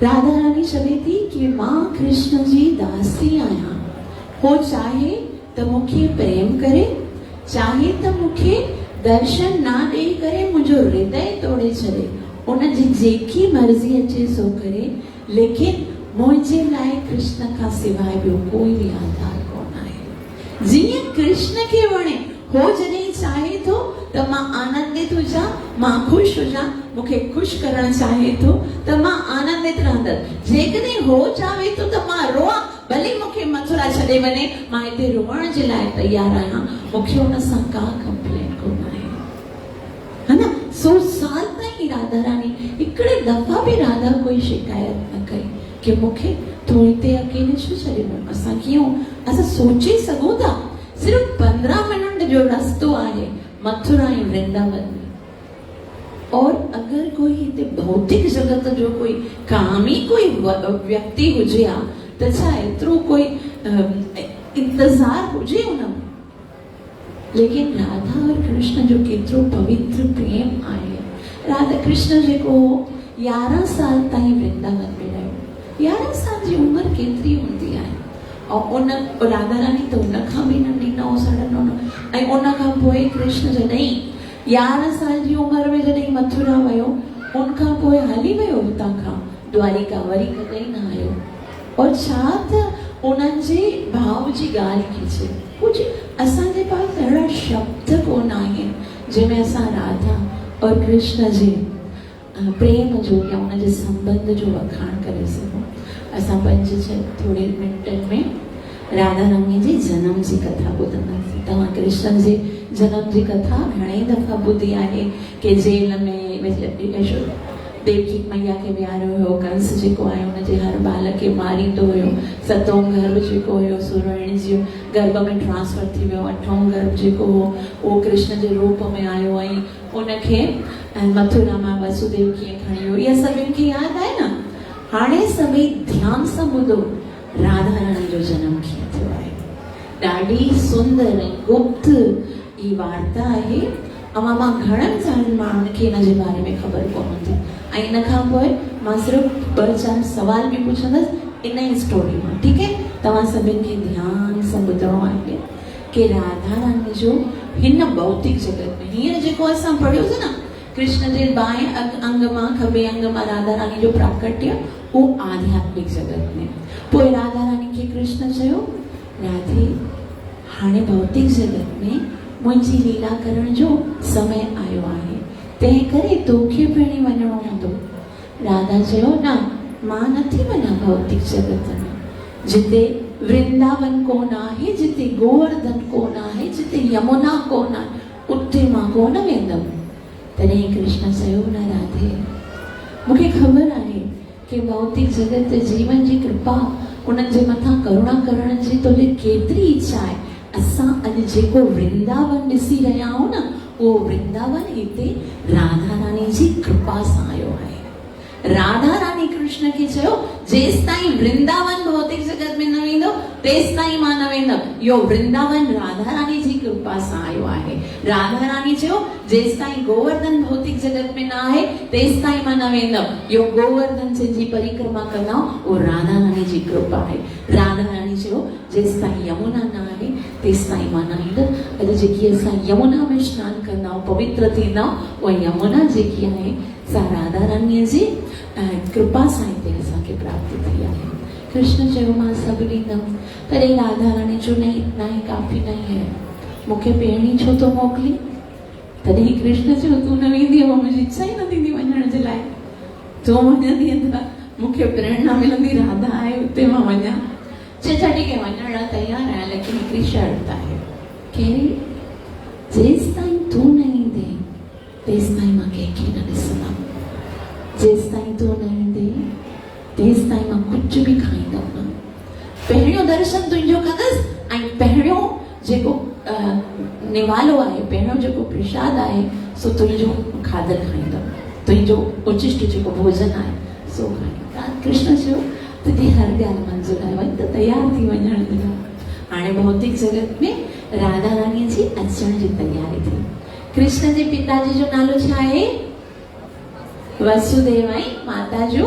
राधा रानी चवे थी कि मां कृष्ण जी दासी आहियां। हो चाहे त मूंखे प्रेम करे, चाहे त मूंखे दर्शन ना ॾेई करे मुंहिंजो हृदय तोड़े छॾे, उनजी जेकी मर्ज़ी अचे सो करे, लेकिन मुंहिंजे लाइ कृष्ण खां सवाइ ॿियो कोई बि आधार कोन आहे। जीअं कृष्ण खे वणे, हो जॾहिं चाहे थो त मां आनंदित हुजां, मां ख़ुशि हुजां, मूंखे ख़ुशि करणु चाहे थो त मां आनंदित रहंदसि। जेकॾहिं हो चाहे थो त मां रोआं, भले मूंखे मथुरा छॾे वञे, मां हिते रोअण जे लाइ तयार आहियां, मूंखे हुन सां का कंप्लेन कोन आहे, है न? 100 साल ताईं राधा रानी हिकिड़े दफ़ा बि राधा कोई शिकायत न कई कि मूंखे तूं हिते अकेले छो छॾे वञ। असां कीअं, असां सोचे सघूं था सिर्फ़ 15 मिनट जो रस्तो आहे मथुरा ऐं वृंदावन में। और अगर कोई हिते भौतिक जगत जो कोई कामी कोई व्यक्ति हुजे हा त छा एतिरो कोई इंतजार हुजे हुन? लेकिन राधा और कृष्ण जो केतिरो पवित्र प्रेम आहे। राधा कृष्ण जेको 11 साल ताईं वृंदावन में रहियो, 11 साल जी उम्र केतिरी हूंदी आहे और उन राधा रानी त उन खां बि नंढी 9 साढ़े 9 ऐं उन खां पोइ कृष्ण जॾहिं 11 साल जी उम्र में जॾहिं मथुरा वियो उन खां पोइ हली वियो हुतां खां द्वारिका वरी कॾहिं न आयो और छा त उन्हनि जे भाव जी ॻाल्हि कजे कुझु असांजे पास अहिड़ा शब्द कोन आहिनि जंहिंमें असां राधा और कृष्ण जे प्रेम जो या उनजे संबंध जो वखाण करे सघूं। असां 5-6 थोरे मिंटनि में राधा रानी जी जनम जी कथा ॿुधंदासीं। तव्हां कृष्ण जे जनम जी कथा घणे दफ़ा ॿुधी आहे कि जेल में देवकी मैया खे विहारियो हुयो, कंस जेको आहे हुनजे हर बाल खे मारींदो हुयो, 7हों गर्भ जेको हुयो सुरवणी जी गर्भ में ट्रांसफर थी वियो, 8हों गर्भ जेको हो उहो कृष्ण जे रूप में आयो ऐं उनखे मथुरा मां वसुदेव कीअं खणी वियो, इहा सभिनि खे यादि आहे न। हाणे सभई ध्यान सां ॿुधो राधा रानी जो जनम कीअं थियो आहे। ॾाढी सुंदर ऐं गुप्त ई वार्ता आहे। अमां मां घणनि सारनि माण्हुनि खे हिन जे बारे में ख़बर कोन हूंदी ऐं इन खां पोइ मां सिर्फ़ु 2-4 सुवाल बि पुछंदसि इन ई स्टोरी मां, ठीकु आहे। तव्हां सभिनि खे ध्यान सां ॿुधणो आहे कि राधा रानी जो हिन भौतिक जगत में हींअर जेको असां पढ़ियोसीं न कृष्ण जे बाएं अंग मां खॿे अंग मां राधा रानी जो प्राकट्य, उहो आध्यात्मिक जगत में। पोइ राधा रानी खे कृष्ण चयो राधे हाणे भौतिक जगत में मुंहिंजी लीला करण जो समय आयो आहे, तंहिं करे तोखे पहिरीं वञिणो हूंदो। राधा चयो न मां नथी वञा भौतिक जगत में, जिते वृंदावन कोन आहे, जिते गोवर्धन कोन आहे, जिते यमुना कोन आहे, उते मां कोन वेंदमि। तॾहिं कृष्ण चयो न राधे मूंखे ख़बर आहे कि भौतिक जगत जीवन जी कृपा उन्हनि जे मथां करुणा करण जी तोखे केतिरी इच्छा आहे। असां अॼु जेको वृंदावन ॾिसी रहिया आहियूं न उहो वृंदावन हिते राधा रानी जी कृपा सां आयो आहे। राधा रानी कृष्ण खे चयो जेसि ताईं वृंदावन भौतिक जगत में न वेंदो तेसि ताईं मां न वेंदमि। इहो वृंदावन राधा रानी जी कृपा सां आयो आहे। राधा रानी चयो जेसि ताईं गोवर्धन भौतिक जगत में न आहे तेसि ताईं मां न वेंदमि। इहो गोवर्धन जी परिक्रमा कंदा उहो राधा रानी जी कृपा आहे। राधा रानी चयो जेसि ताईं यमुना न आहे तेसि ताईं मां न ईंदमि। अॼु जेकी असां यमुना में सनानु कंदा आहियूं पवित्र थींदा उहा यमुना जेकी आहे सा राधा रानीअ जी कृपा सां हिते असांखे प्राप्त थी आहे। कृष्ण चयो मां सभु ॾींदमि। तॾहिं राधा रानी जो नहीं काफ़ी नहीं है, मूंखे पहिरीं छो थो मोकिली। तॾहिं कृष्ण चयो तूं न वेंदी मुंहिंजी इच्छा ई न थींदी वञण जे लाइ, तूं वञंदी त मूंखे प्रेरणा मिलंदी राधा आहे उते मां वञा। चए ठीक है वञण लाइ तयार आहियां, लेकिन हिकिड़ी शर्त आहे। कहिड़ी? जेसि ताईं तूं न ईंदे तेसि ताईं मां कंहिंखे न ॾिसंदमि। जेसि ताईं तूं न ईंदे तेसि ताईं मां कुझु बि खाईंदमि न। पहिरियों दर्शन तुंहिंजो कंदसि ऐं पहिरियों जेको निवालो आहे, पहिरियों जेको प्रसाद आहे सो तुंहिंजो खाधल खाईंदमि, तुंहिंजो उचिष्ट जेको भोजन आहे सो खाईंदमि। कृष्ण चयो तुंहिंजी हर ॻाल्हि मंज़ूर आहे, वञ त तयार थी वञण जे लाइ। हाणे भौतिक जगत में राधा रानीअ जी अचण जी तयारी थी। कृष्ण जे पिताजी जो नालो छा आहे? वसुदेव ऐं माता जो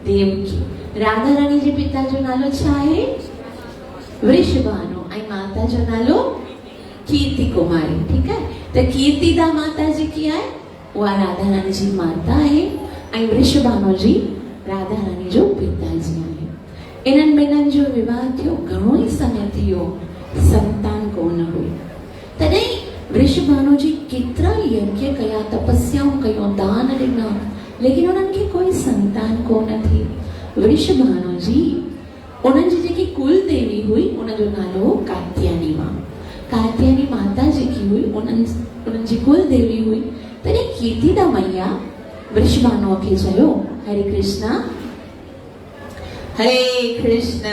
देवकी। राधा रानी जे पिता जो नालो छा आहे? वृषभानु ऐं माता जो नालो कीर्ति कुमारी। ठीकु आहे, त कीर्तिदा माता जेकी आहे उहा राधा रानी जी माता आहे ऐं वृषभानु जी राधा रानी जो पिताजी आहे। इन्हनि ॿिन्हिनि जो विवाह थियो, घणो ई समय थी वियो, संतान कोन हुई। तॾहिं वृषभानु जी केतिरा यज्ञ कया, तपस्याऊं कयूं, दान ॾिना, लेकिन उन्हनि खे कोई संतान कोन थी। वृषभानु जी उन्हनि जी जेकी कुल देवी हुई उनजो नालो हो कात्यायनी मां। कात्यायनी माता जेकी हुई उन्हनि जी कुल देवी हुई। तॾहिं कीर्तिदा मैया वृषभानुअ खे चयो हरे कृष्णा हरे कृष्ण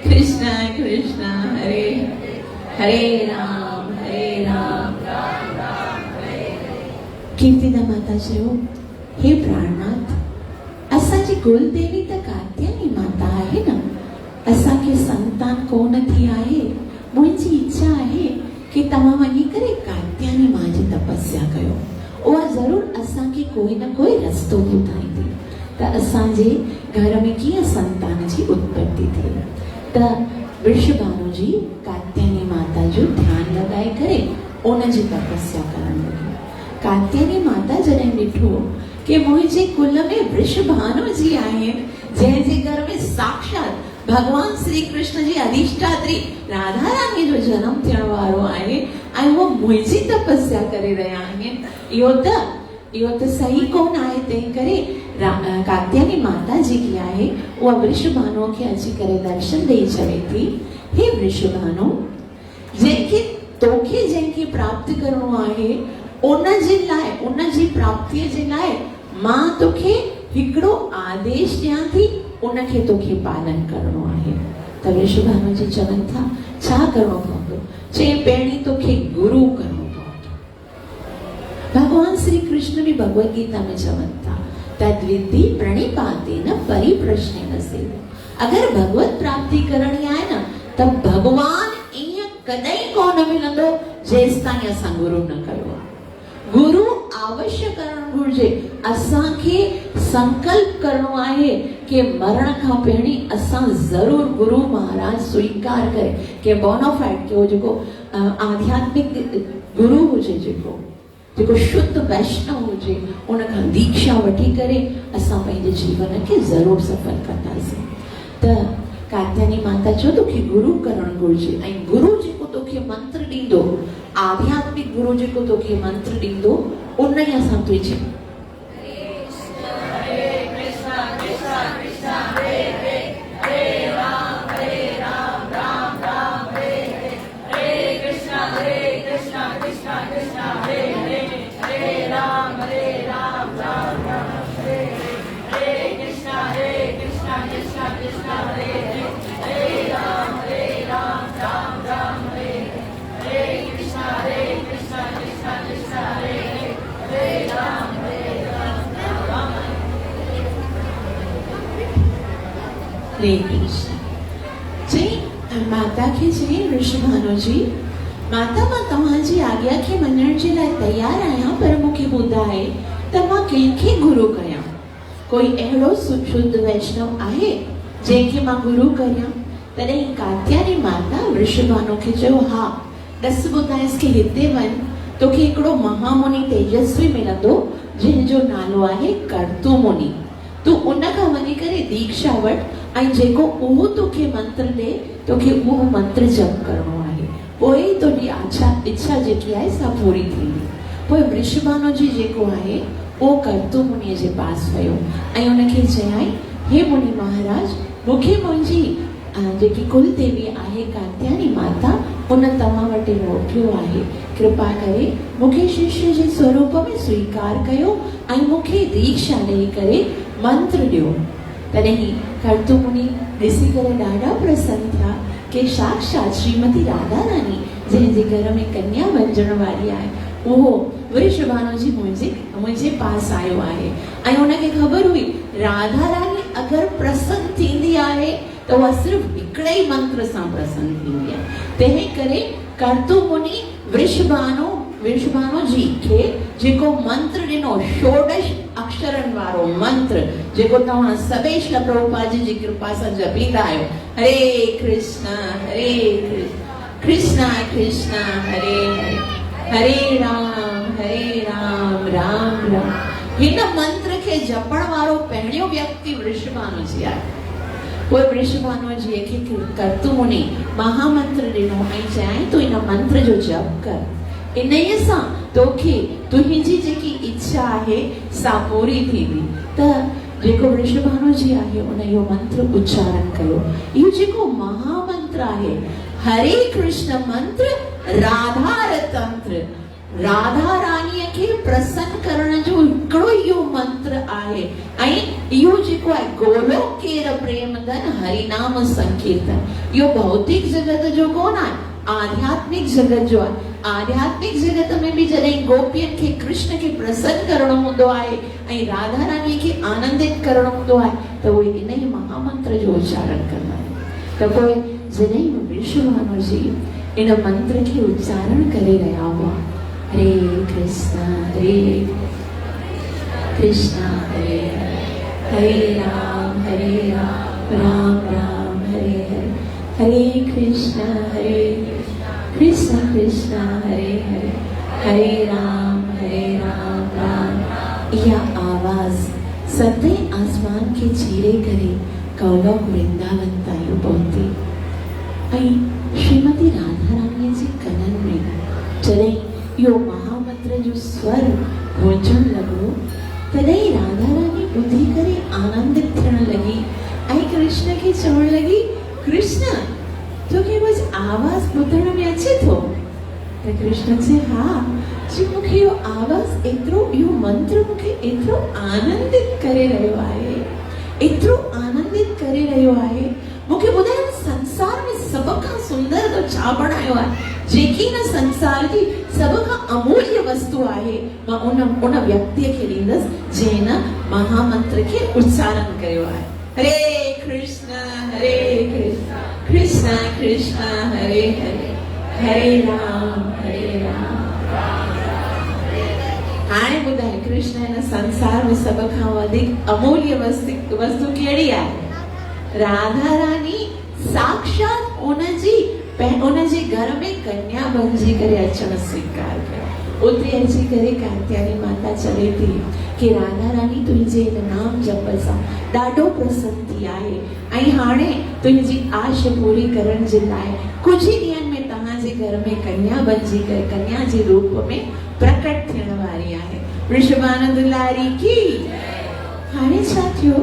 कृष्ण कृष्ण हरे हरे राम राम राम हरे। कीर्तिदा माता चयो हे प्राणनाथ, असांजी कुल देवी त कात्यायनी माता आहे न, असांखे संतान कोन थी आहे। मुंहिंजी इच्छा आहे कि तव्हां वञी करे कात्यायनी मां जी तपस्या कयो, उहा ज़रूर असांखे कोई न कोई रस्तो ॿुधाईंदी। त असांजे घर में कीअं संतान जी उत्पत्ति थी। त वृषभानु जी कात्यायनी माता जो ध्यान लगाए करे उन जी तपस्या करण लगी। कात्यायनी माता जॾहिं ॾिठो कि मुंहिंजे कुल में वृषभानु जी आहिनि, जंहिंजे घर में साक्षात भगवान श्री कृष्ण जी अधिष्ठात्री राधा रानी जो जन्म थियण वारो आहे ऐं उहो मुंहिंजी तपस्या करे रहिया आहिनि, इहो त सही कोन आहे। तंहिं करे कात्यायनी माता जी की आहे उहा वृषभानु खे अची करे दर्शन ॾेई चवे थी, हे वृषभानु, जंहिंखे प्राप्त करणो आहे उन जी प्राप्तिअ जे लाइ मां तोखे हिकिड़ो आदेश ॾियां थी, उनखे तोखे पालन करणो आहे। त वृषभानु जी चवनि था छा करणो पवंदो? चई पहिरीं तोखे गुरु करणो पवंदो। भगवान श्री कृष्ण भी भगवत गीता में चवनि था तद्विद्धि प्रणिपातेन परिप्रश्नेन सेवा। अगर भगवत प्राप्ति करणी आहे न त भगवान ईअं कॾहिं कोन मिलंदो जेसि ताईं असां गुरु न कयो आहे। गुरु अवश्य करणु घुर्जे। असांखे संकल्प करणो आहे कि मरण खां पहिरीं असां ज़रूर गुरु महाराज स्वीकार करे कि बोनाफाइड के जेको आध्यात्मिक गुरु हुजे, जेको शुद्ध वैष्णव हुजे, उन खां दीक्षा वठी करे असां पंहिंजे जीवन खे ज़रूर सफल कंदासीं। त कात्यायनी माता चयो तोखे गुरु करणु घुर्जे ऐं गुरु जेको तोखे मंत्र ॾींदो, आध्यात्मिक गुरु जेको तोखे मंत्र ॾींदो, उन ई असां तुंहिंजी हरे कृष्ण। चई माता खे चई वृषभानु जी, माता मां तव्हांजी आज्ञा खे मञण जे लाइ तयार आहियां, पर मूंखे ॿुधाए त मां कंहिंखे गुरु कयां? कोई अहिड़ो शुद्ध वैष्णव आहे जंहिंखे मां गुरु कयां? तॾहिं कात्यायनी माता वृषभानु खे चयो, हा ॾस ॿुधाएसि कि हिते वञ, तोखे हिकिड़ो महामुनि तेजस्वी मिलंदो जंहिंजो नालो आहे कर्तु मुनि। तू उन खां वञी करे दीक्षा वठ ऐं जेको उहो तोखे मंत्र ॾे, तोखे उहो मंत्र जप करणो आहे, पोइ ई तुंहिंजी इच्छा जेकी आहे सा पूरी थींदी। पोइ वृषभानु जी जेको आहे उहो कर्तु मुनिअ जे पास वियो ऐं उनखे चयाई, हे मुनि महाराज, मूंखे मुंहिंजी जेकी कुल देवी आहे कात्यायनी माता उन तव्हां वटि मोकिलियो आहे। कृपा करे मूंखे शिष्य जे स्वरूप में स्वीकार कयो ऐं मूंखे दीक्षा ॾेई करे मंत्र ॾियो। तॾहिं कर्तु मुनि ॾिसी करे ॾाढा प्रसन्न थिया कि साक्षात श्रीमती राधा रानी जंहिंजे घर में कन्या वञण वारी आहे उहो वृषभानु जी मुंहिंजे पास आयो आहे ऐं उनखे ख़बर हुई राधा रानी अगरि प्रसन्न थींदी आहे त उहा सिर्फ़ु हिकिड़े ई मंत्र सां प्रसन्न थींदी आहे। तंहिं करे कर्तु मुनि वृषभानु जी खे जेको मंत्र ॾिनो, षोडश अक्षरनि वारो मंत्र, जेको तव्हां सभई श्री प्रभुपाद जी कृपा सां जपींदा आहियो, हरे कृष्ण कृष्ण कृष्ण हरे हरे, हरे राम राम राम। हिन मंत्र खे जपण वारो पहिरियों व्यक्ति वृषभानु जी आहे। पोइ वृषभानु जी खे कर्तु मुनि महामंत्र ॾिनो ऐं चयाईं तूं इन मंत्र जो जप कर, इन्हीअ सां तोखे तुंहिंजी जेकी इच्छा आहे सा पूरी थींदी। त जेको वृषभानु जी आहे उन इहो मंत्र उच्चारण कयो। इहो जेको महामंत्र आहे हरे कृष्ण मंत्र, राधा तंत्र, राधा रानीअ खे प्रसन्न करण जो हिकिड़ो इहो मंत्र आहे। ऐं इहो जेको आहे गोलोक केर प्रेम धन हरिनाम संकीर्तन, इहो भौतिक जगत जो कोन आहे, आध्यात्मिक जगत जो आहे। आध्यात्मिक जगत में भी जॾहिं गोपियन खे कृष्ण खे प्रसन्न करणो हूंदो आहे ऐं राधा रानी खे आनंदित करणो हूंदो आहे त उहे इन ई महामंत्र जो उच्चारण कंदा आहिनि। त पोइ जॾहिं वृषभानु जी इन मंत्र खे उच्चारण करे रहिया हुआ, हरे कृष्ण हरे कृष्ण हरे हरे राम राम राम हरे हरे, हरे कृष्ण कृष्ण कृष्ण हरे हरे, हरे राम राम। यह आवाज सते आसमान के चीरे करे कौलक वृंदावन ताईं पहुती। ऐं श्रीमती राधा रानी जी कनन में जॾहिं यो महामंत्र जो स्वर गूंजण लॻो तॾहिं राधा रानी ॿुधी करे आनंदित थियण लॻी ऐं कृष्ण खे चवण लॻी, कृष्ण तोखे कुझु आवाज़ ॿुधण में अचे थो? त कृष्ण चए, हा जी, मूंखे इहो आवाज़ एतिरो, इहो मंत्र मूंखे एतिरो आनंदित करे रहियो आहे, एतिरो आनंदित करे रहियो आहे। मूंखे ॿुधायो संसार में सभ खां सुंदर तो छा बणायो आहे, जेकी न संसार जी सभ खां अमूल्य वस्तु आहे, मां उन व्यक्तिअ खे ॾींदसि जंहिं न महामंत्र खे उच्चारण कयो आहे। हरे कृष्ण कृष्ण कृष्ण हरे हरे, हरे राम हाणे ॿुधाए कृष्ण हिन संसार में सभ खां वधीक अमूल्य वस्तु कहिड़ी आहे? राधा रानी साक्षात उनजे घर में कन्या बणजी करे अचण स्वीकार कयो। उते अची करे कात्यायनी माता चवे थी कि राधा रानी तुंहिंजे नाम जप सां ॾाढो प्रसन्न थी आहे ऐं हाणे तुंहिंजी आश पूरी करण जे लाइ कुझु ई ॾींहंनि में तव्हांजे घर में कन्या बणजी करे कन्या जे रूप में प्रकट थियण वारी आहे। वृषभानंद लारी की। हाणे छा थियो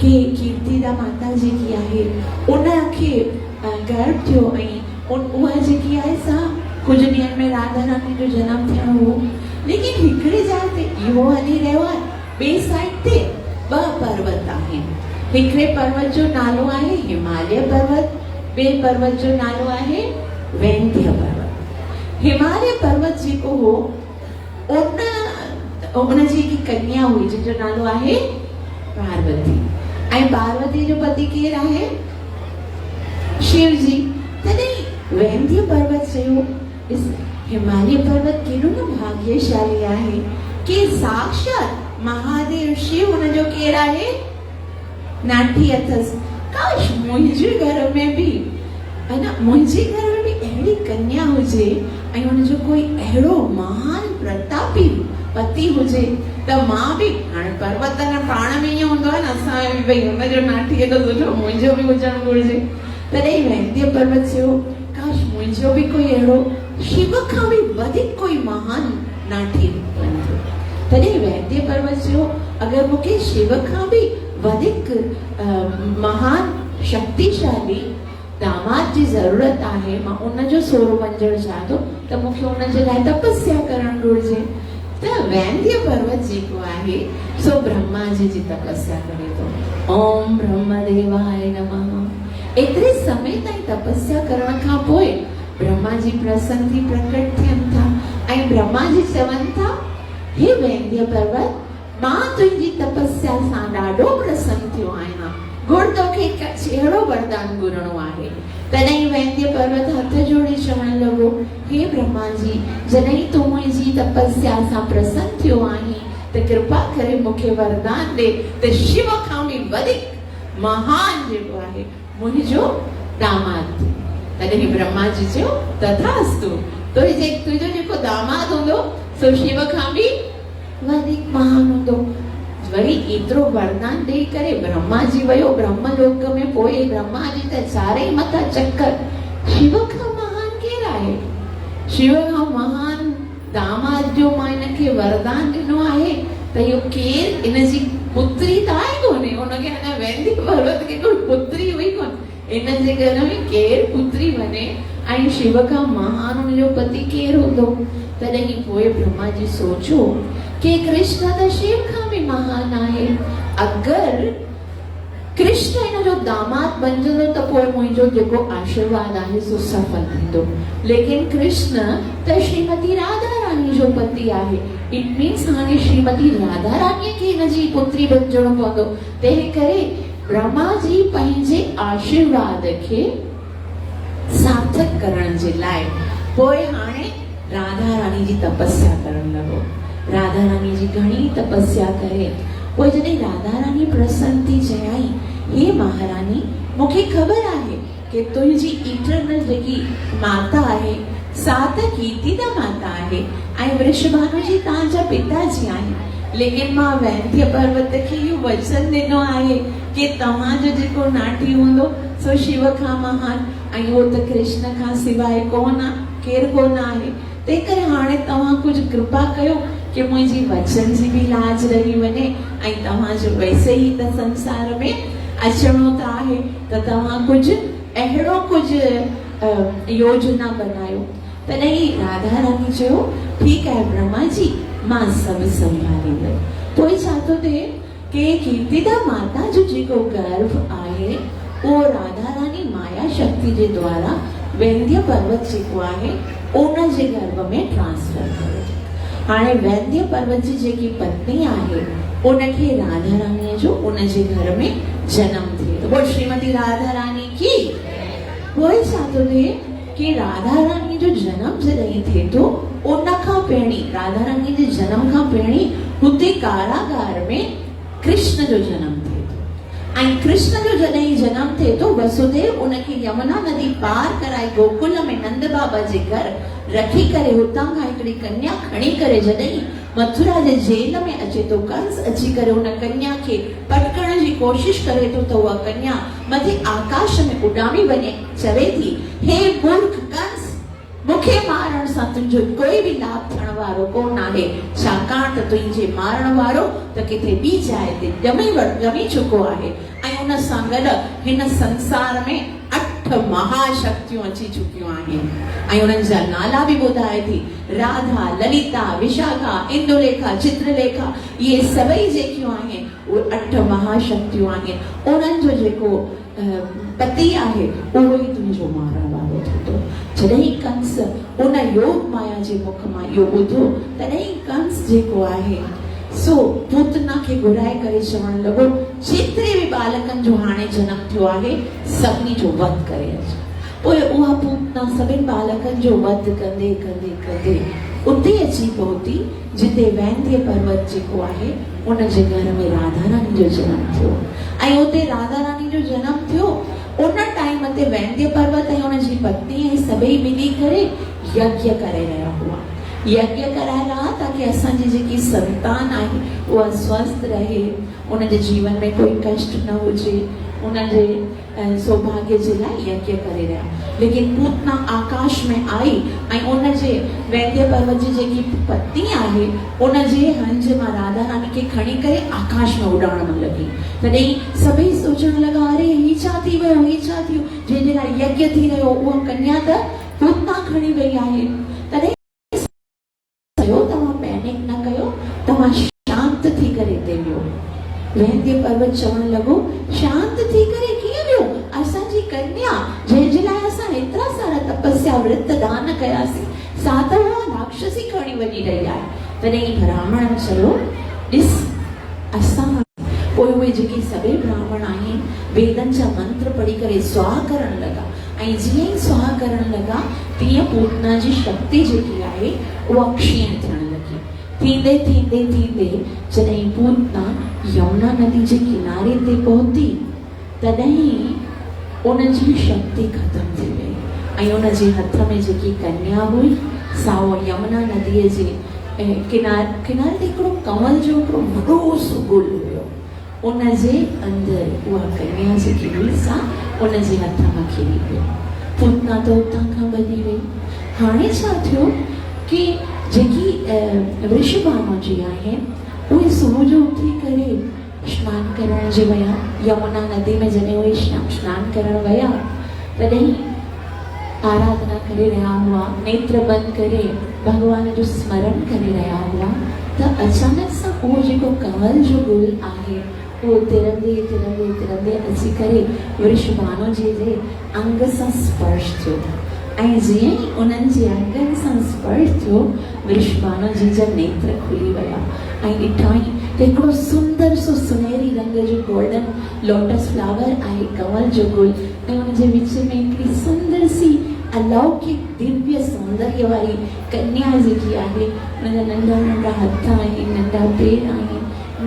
कि कीर्तिदा माता जेकी आहे उनखे गर्भ थियो ऐं उहा जेकी आहे सा कुझु ॾींहंनि में राधा रानी जो जनम थियणो हो, लेकिन हिकिड़े जाइ ते इहो हली रहियो आहे, ॿिए साइड ते ॿ पर्वत आहिनि। हिकिड़े पर्वत जो नालो आहे हिमालय पर्वत, ॿिए पर्वत जो नालो आहे वैंध्य पर्वत। हिमालय पर्वत जेको हो उन जी हिकु कन्या हुई जंहिंजो नालो आहे पार्वती, ऐं पार्वती जो पति केरु आहे? शिव जी। तॾहिं वैंध्य पर्वत चयो, हिमालय पर्वत केॾो न भाग्यशाली आहे कि साक्षात महादेव शिव हुनजो केरु आहे? नाठी अथसि। काश मुंहिंजे घर में बि मुंहिंजे घर में बि अहिड़ी कन्या हुजे ऐं हुनजो कोई अहिड़ो महान प्रतापी पति हुजे त मां बि, हाणे पर्वत न पाण में ईअं हूंदो आहे न, असां बि भई हुनजो नाठी एॾो सुठो मुंहिंजो बि हुजणु घुरिजे। तॾहिं वैंध्य पर्वत चयो, काश मुंहिंजो बि कोई अहिड़ो शिव खां बि वधीक कोई महान नाठी बणंदो। तॾहिं वैंध्य पर्वत चयो, अगरि मूंखे शिव खां बि वधीक महान शक्तिशाली दामाद जी ज़रूरत आहे, मां उनजो सोरो वंझण चाहियां थो त मूंखे उनजे लाइ तपस्या करणु घुरिजे। त वैंध्य पर्वत जेको आहे सो ब्रह्मा जी तपस्या करे थो। ओम ब्रह्मदेवाय नमः। एतिरे समय ताईं तपस्या करण खां पोइ ब्रह्मा जी प्रसन्न थी प्रकट थियनि था ऐं ब्रह्मा जी चवनि था, हे वैंध्य पर्वत, मां तुंहिंजी तपस्या सां ॾाढो प्रसन्न थियो आहियां, घुर तोखे अहिड़ो वरदान घुरणो आहे। तॾहिं वैंध्य पर्वत हथ जोड़े चवण लॻो, हे ब्रह्मा जी, जॾहिं तूं मुंहिंजी तपस्या सां प्रसन्न थियो आहीं त कृपा करे मूंखे वरदान ॾे त शिव खां बि वधीक महान जेको आहे मुंहिंजो दामाद थिए। तॾहिं ब्रह्मा जी चयो, तथास्तु, तुंहिंजो जेको दामाद हूंदो सो शिव खां बि वधीक महान हूंदो। वरी एतिरो वरदान ॾेई करे ब्रह्मा जी वियो ब्रह्मलोक में। पोइ ब्रह्मा जी त चारई मथा चक्कर, शिव खां महान केरु आहे? शिव खां महान दामाद जो मां हिनखे वरदान ॾिनो आहे त इहो केरु? हिनजी पुत्री त आहे कोन्हे, हुनखे अञा वैंध्य पर्वत खे कोई पुत्री हुई कोन, हिनजे घर में केरु पुत्री वञे ऐं शिव खां महान हुनजो पति केरु हूंदो? तॾहिं पोइ ब्रह्मा जी सोचियो कि कृष्ण त शिव खां बि महान आहे, अगरि कृष्ण हिनजो दामाद बणजंदो त पोइ मुंहिंजो जेको आशीर्वाद आहे सो सफल थींदो। लेकिन कृष्ण त श्रीमती राधा रानी जो पति आहे, इट मीन्स हाणे श्रीमती राधा रानीअ खे हिनजी पुत्री बणजणो पवंदो। तंहिं करे ब्रह्मा जी पंहिंजे आशीर्वाद खे सार्थक करण जे लाइ पोइ हाणे राधा रानी जी तपस्या करण लॻो। राधा रानी जी घणी तपस्या करे पोइ जॾहिं राधा रानी प्रसन्न थी चयाई, हे महारानी मूंखे ख़बर आहे कि तुंहिंजी इटरनल जेकी माता आहे सा त कीर्तिदा माता आहे ऐं वृषभानु जी तव्हांजा पिताजी आहिनि, लेकिन मां वैद्य पर्वत खे इहो वचन ॾिनो आहे कि तव्हांजो जेको नाठी हूंदो सो शिव खां महान ऐं उहो त कृष्ण खां सवाइ केरु कोन आहे। तंहिं करे हाणे तव्हां कुझु कृपा कयो कि मुंहिंजी वचन जी बि लाज रही वञे ऐं तव्हांजो वैसे ई त संसार में अचणो त आहे, त तव्हां कुझु अहिड़ो कुझु योजना बनायो। तॾहिं राधा रानी चयो ठीकु आहे ब्रह्मा जी, मां सभु संभालींदमि। पोइ छा थो थिए कि कीर्तिदा माता जो जेको गर्भ आहे उहो राधा रानी माया शक्ति जे द्वारा वैद्य पर्वत जेको आहे उन जे गर्भ में ट्रांसफर करे। हाणे वैद्य पर्वत जी जेकी पत्नी आहे उनखे राधा रानीअ जो उन जे घर में जन्म थिए थो। पोइ श्रीमती राधा रानी की पोइ छा थो थिए कि राधा रानी जो जन्म जॾहिं थिए थो उन खां पहिरीं, राधा रानी जे जनम खां पहिरीं हुते कारागार में कृष्ण जो जन्म थिए थो ऐं कृष्ण जो जॾहिं जनम थिए थो वसुदेव उनखे यमुना नदी पार कराए गोकुल में नंद बाबा जे घर रखी करे हुतां खां हिकिड़ी कन्या खणी करे जॾहिं मथुरा जे जेल में अचे थो, कंस अची करे उन कन्या खे पटकण जी कोशिश करे थो त उहा कन्या मथे आकाश में उॾामी वञे, चवे थी हे मूर्ख कंस, मूंखे मारण सां तुंहिंजो कोई बि लाभ थियण वारो कोन आहे, छाकाणि त तुंहिंजे मारण वारो त किथे ॿी जाइ ते ॼमी चुको आहे ऐं उन सां गॾु हिन संसार में 8 महाशक्तियूं अची चुकियूं आहिनि ऐं उन्हनि जा नाला बि ॿुधाए थी, राधा, ललिता, विशाखा, इंदुलेखा, चित्रलेखा, इहे सभई जेकियूं आहिनि उहे 8 महाशक्तियूं आहिनि। उन्हनि जो जेको पति आहे उहो ई तुंहिंजो मारण वारो थींदो। जॾहिं कंस उन योग माया जे मुख मां इहो ॿुधो तॾहिं कंस जेको आहे सो पूतना खे घुराए करे चवण लॻो जेतिरे बि बालकनि जो हाणे जनम थियो आहे सभिनी जो वध करे अच। पोइ उहा पूतना सभिनि बालकनि जो वध कंदे कंदे कंदे उते अची पहुती जिते वैद्य पर्वत जेको आहे उन जे घर में राधा रानी जो जनम थियो ऐं उते राधा रानी जो जनम थियो। उन टाइम ते वैद्य पर्वत ऐं उन जी पत्नी ऐं सभई मिली करे यज्ञ करे रहिया हुआ। यज्ञ कराए रहा ताकि असांजी जेकी संतान आहे उहा स्वस्थ रहे, उन जे जीवन में कोई कष्ट न हुजे, उन जे सौभाग्य जे लाइ यज्ञ करे रहिया। लेकिन पूतना आकाश में आई ऐं उन जे वैद्य पर्वत जी जेकी पत्नी आहे उन जे हंज मां राधा रानी खे खणी करे आकाश में उॾाइण लॻी। तॾहिं सभई सोचण लॻा अरे ही छा थी वियो, ही छा थियो, जंहिंजे लाइ यज्ञ थी रहियो उहा कन्या त पूतना खणी वई आहे। तॾहिं तव्हां पैनिक न कयो, तव्हां शांत थी करे हिते वियो। वैद्य पर्वत चवण लॻो शांत थी करे कीअं वियो, असांजी कन्या जंहिंजे लाइ असां एतिरा सारा तपस्या व्रत दान कयासीं सा त उहा राक्षसी खणी वञी रही आहे। तॾहिं ब्राह्मण चयो ॾिस असां पोइ उहे जेके सभई ब्राह्मण आहिनि वेदनि जा मंत्र पढ़ी करे स्वाह करण लॻा ऐं जीअं ई स्वाह करण लॻा तीअं पूतना जी शक्ति जेकी आहे उहा क्षीण थियण लॻी। थींदे थींदे थींदे जॾहिं पूतना यमुना नदी जे किनारे ते पहुती तॾहिं उन जी शक्ति ख़तम थी वई ऐं उन जे हथ में जेकी कन्या हुई सा यमुना नदीअ जे किनारे ते हिकिड़ो कंवल जो हिकिड़ो वॾो सो गुल हुयो। उन जे अंदरि उहा कन्या जेकी हुई सा उन जे हथ मां खिली पियो। पूतना त उतां खां भॼी वई। हाणे छा थियो कि जेकी वृषभानु जी आहे उहे सुबुह जो उथी करे स्नान करण जे विया। यमुना नदी में जॾहिं उहे स्नान करण विया तॾहिं आराधना करे रहिया हुआ, नेत्र बंदि करे भॻवान जो स्मरण करे रहिया हुआ त अचानक सां उहो जेको कंवल जो गुल आहे उहो तिरंदे तिरंदे तिरंदे अची करे वृषभानु जी जे अंग सां स्पर्श थियो ऐं जीअं ई उन्हनि जे अंगनि सां स्पर्श थियो वृषभानु जी जा नेत्र खुली विया ऐं ॾिठाई त हिकिड़ो सुंदर सो सुनहरी रंग जो गोल्डन लोटस फ्लावर आहे कंवल जो गुल ऐं उन जे विच में हिकिड़ी सुंदर सी अलौकिक दिव्य सौंदर्य वारी कन्या जेकी आहे उन जा नंढा नंढा हथ आहिनि, नंढा पेर आहिनि,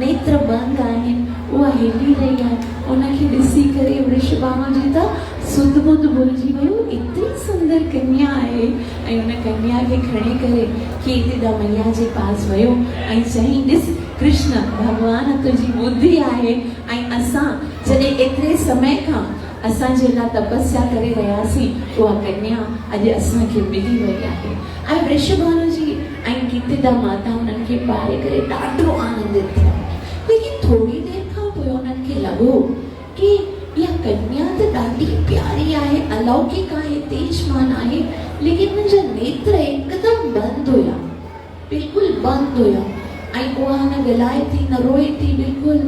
नेत्र बंद आहिनि उहा हिली रही आहे, उनखे ॾिसी करे वृषभानु जी त सुध बुध भुलिजी वियो, एतिरी सुंदर कन्या आहे। ऐं उन कन्या खे खणी करे कीर्तिदा मैया जे पास वियो ऐं चई, ॾिस कृष्ण भगवान तुंहिंजी बुद्धि आहे ऐं असां जॾहिं एतिरे समय खां असांजे लाइ तपस्या करे रहियासीं, उहा कन्या अॼु असांखे मिली वई आहे। ऐं वृषभानु जी ऐं कीर्तिदा माता उन्हनि खे पारे करे ॾाढो आनंदित थिया। लेकिन थोड़ी देर खां पोइ उन्हनि खे लॻो कि इहा कन्या त ॾाढी प्यारी आहे, अलौकिक आहे, तेजमान आहे, लेकिन मुंहिंजा नेत्र हिकदमि बंदि हुया, बिल्कुलु बंदि हुया। ऐं उहा न ॻाल्हाए थी, न रोए थी, बिल्कुलु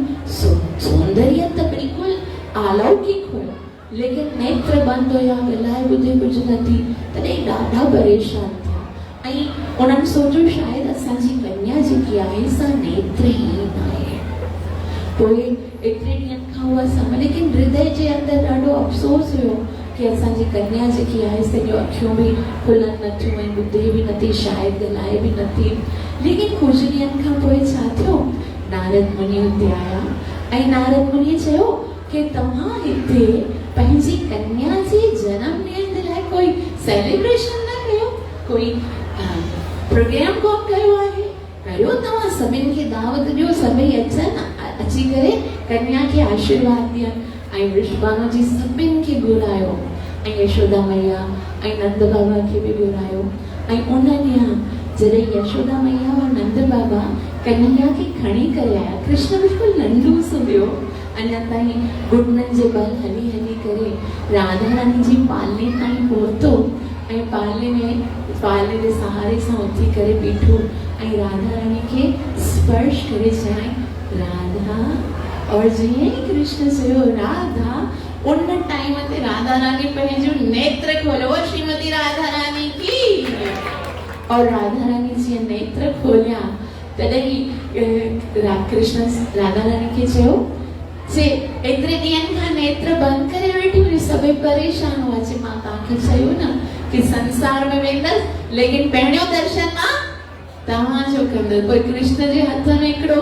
सौंदर्य त बिल्कुलु अलौकिक हुयो, लेकिन नेत्र बंदि हुया, ॻाल्हाए ॿुधे कुझु न थी। तॾहिं ॾाढा परेशान थिया ऐं उन्हनि सोचियो शायदि असांजी कन्या जेकी आहे सा नेत्रहीन आहे। पोइ एतिरे ॾींहंनि खां उहा समय, लेकिन हृदय जे अंदरि ॾाढो अफ़सोस हुयो कि असांजी कन्या जेकी आहे सॼो अखियूं बि खुलनि नथियूं ऐं ॿुधे बि नथी, शायदि ॻाल्हाए बि नथी। लेकिन कुझु ॾींहंनि खां पोइ छा थियो, नारद मुनि हुते आया ऐं नारद मुनिअ चयो कि तव्हां हिते पंहिंजी कन्या जे जनम ॾियण जे लाइ कोई सेलिब्रेशन न कयो, कोई प्रोग्राम कोन कयो आहे? कयो, तव्हां सभिनि खे दावत ॾियो, सभई अचनि, अची करे कन्या खे आशीर्वाद ॾियनि। ऐं वृषभानु जी सभिनि खे घुरायो ऐं यशोदा मैया ऐं नंद बाबा खे बि घुरायो। ऐं उन ॾींहुं जॾहिं यशोदा मैया और नंद बाबा कन्या खे खणी करे आया, कृष्ण बिल्कुलु नंढो सो हुयो, अञा ताईं घुटननि जे बल हली हली करे राधा रानी जी पालने ताईं पहुतो ऐं पालने जे सहारे सां उथी करे बीठो ऐं राधा रानी खे स्पर्श करे चयाईं, राधा। और जीअं ई कृष्ण चयो राधा, उन टाइम ते राधा रानी पंहिंजो नेत्र खोलियो, श्रीमती राधा रानी की। और राधा रानी जीअं नेत्र खोलिया तॾहिं कृष्ण राधा रानी खे चयो, एतिरे ॾींहंनि खां नेत्र बंदि करे वेठी हुई, सभई परेशान हुआ। मां तव्हांखे चयो न कि संसार में वेंदसि, लेकिन पहिरियों दर्शन मां तव्हांजो कंदसि। पोइ कृष्ण जे हथ में हिकिड़ो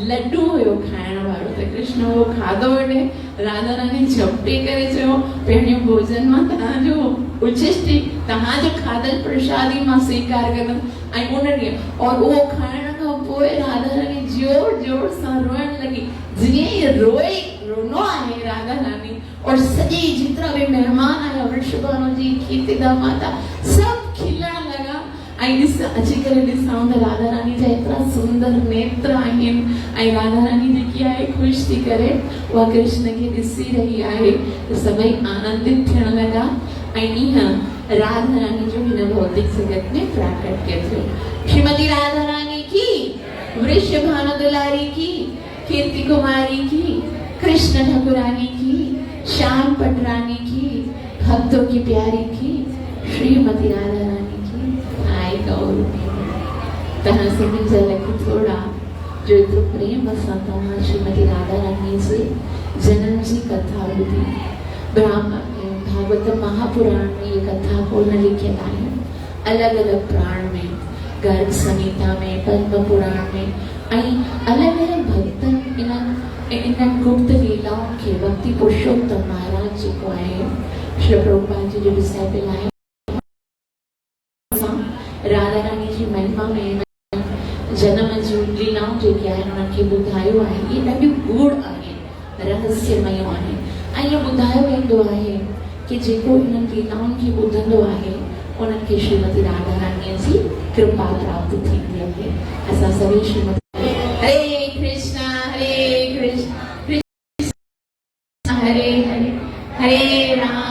लड्डू हुयो खाइण वारो, त कृष्ण उहो खाधो वेठे, राधा रानी झपटी करे चयो, पहिरियों भोजन मां तव्हांजो उचिष्टि, तव्हांजो खाधल प्रसादी मां स्वीकार कंदमि। ऐं उन ॾींहुं और उहो खाइण खां पोइ राधा रानी जोर जोर सां रोइण लॻी। जीअं ई रोनो आहे राधा रानी और सॼे जेतिरा बि महिमान आया, वृषभानु जी, कीर्तिदा माता, सभु खिलण लॻा। ऐं अची करे ॾिसूं त राधा रानी जा एतिरा सुंदर नेत्र आहिनि ऐं राधा रानी जेकी आहे ख़ुशि थी करे उहा कृष्ण खे ॾिसी रही आहे, त सभई आनंदित थियण लॻा। ऐं ईअं राधा रानी जो हिन भौतिक जगत में प्राकट्य थियो। श्रीमती राधा रानी की, वृषभानु दुलारी की, कीर्ति कुमारी की, कृष्ण ठाकुरानी की, श्याम पटरानी की, भक्तों की प्यारी की, श्रीमती राधा रानी की। आई गौर तहां से मुंहिंजा लख थोड़ा जो एतिरो प्रेम सां तव्हां श्रीमती राधा रानी जे जनम जी कथा ॿुधी। भागवत महापुराण में ये कथा पूर्ण लिखियल आहे, अलॻि अलॻि पुराण में, गर्ग संहिता में, पद्म पुराण में, ऐं अलॻि अलॻि भक्तनि इन्हनि गुप्त लीलाउनि खे भक्ति पुरुषोत्तम महाराज जेको आहे, श्री प्रभुपाद जी जो डिसाइपल आहे, राधा रानी जी महिमा में जनम जूं लीलाऊं जेके आहिनि उन्हनि खे ॿुधायो आहे। इहे ॾाढियूं गूढ़ आहिनि, रहस्यमय आहिनि। ऐं इहो ॿुधायो वेंदो आहे कि जेको इन्हनि लीलाउनि खे ॿुधंदो आहे उन्हनि खे श्रीमती राधा रानीअ जी कृपा प्राप्त थींदी आहे। असां सभई श्रीमती हरे कृष्णा हरे कृष्ण कृष्ण हरे हरे हरे राम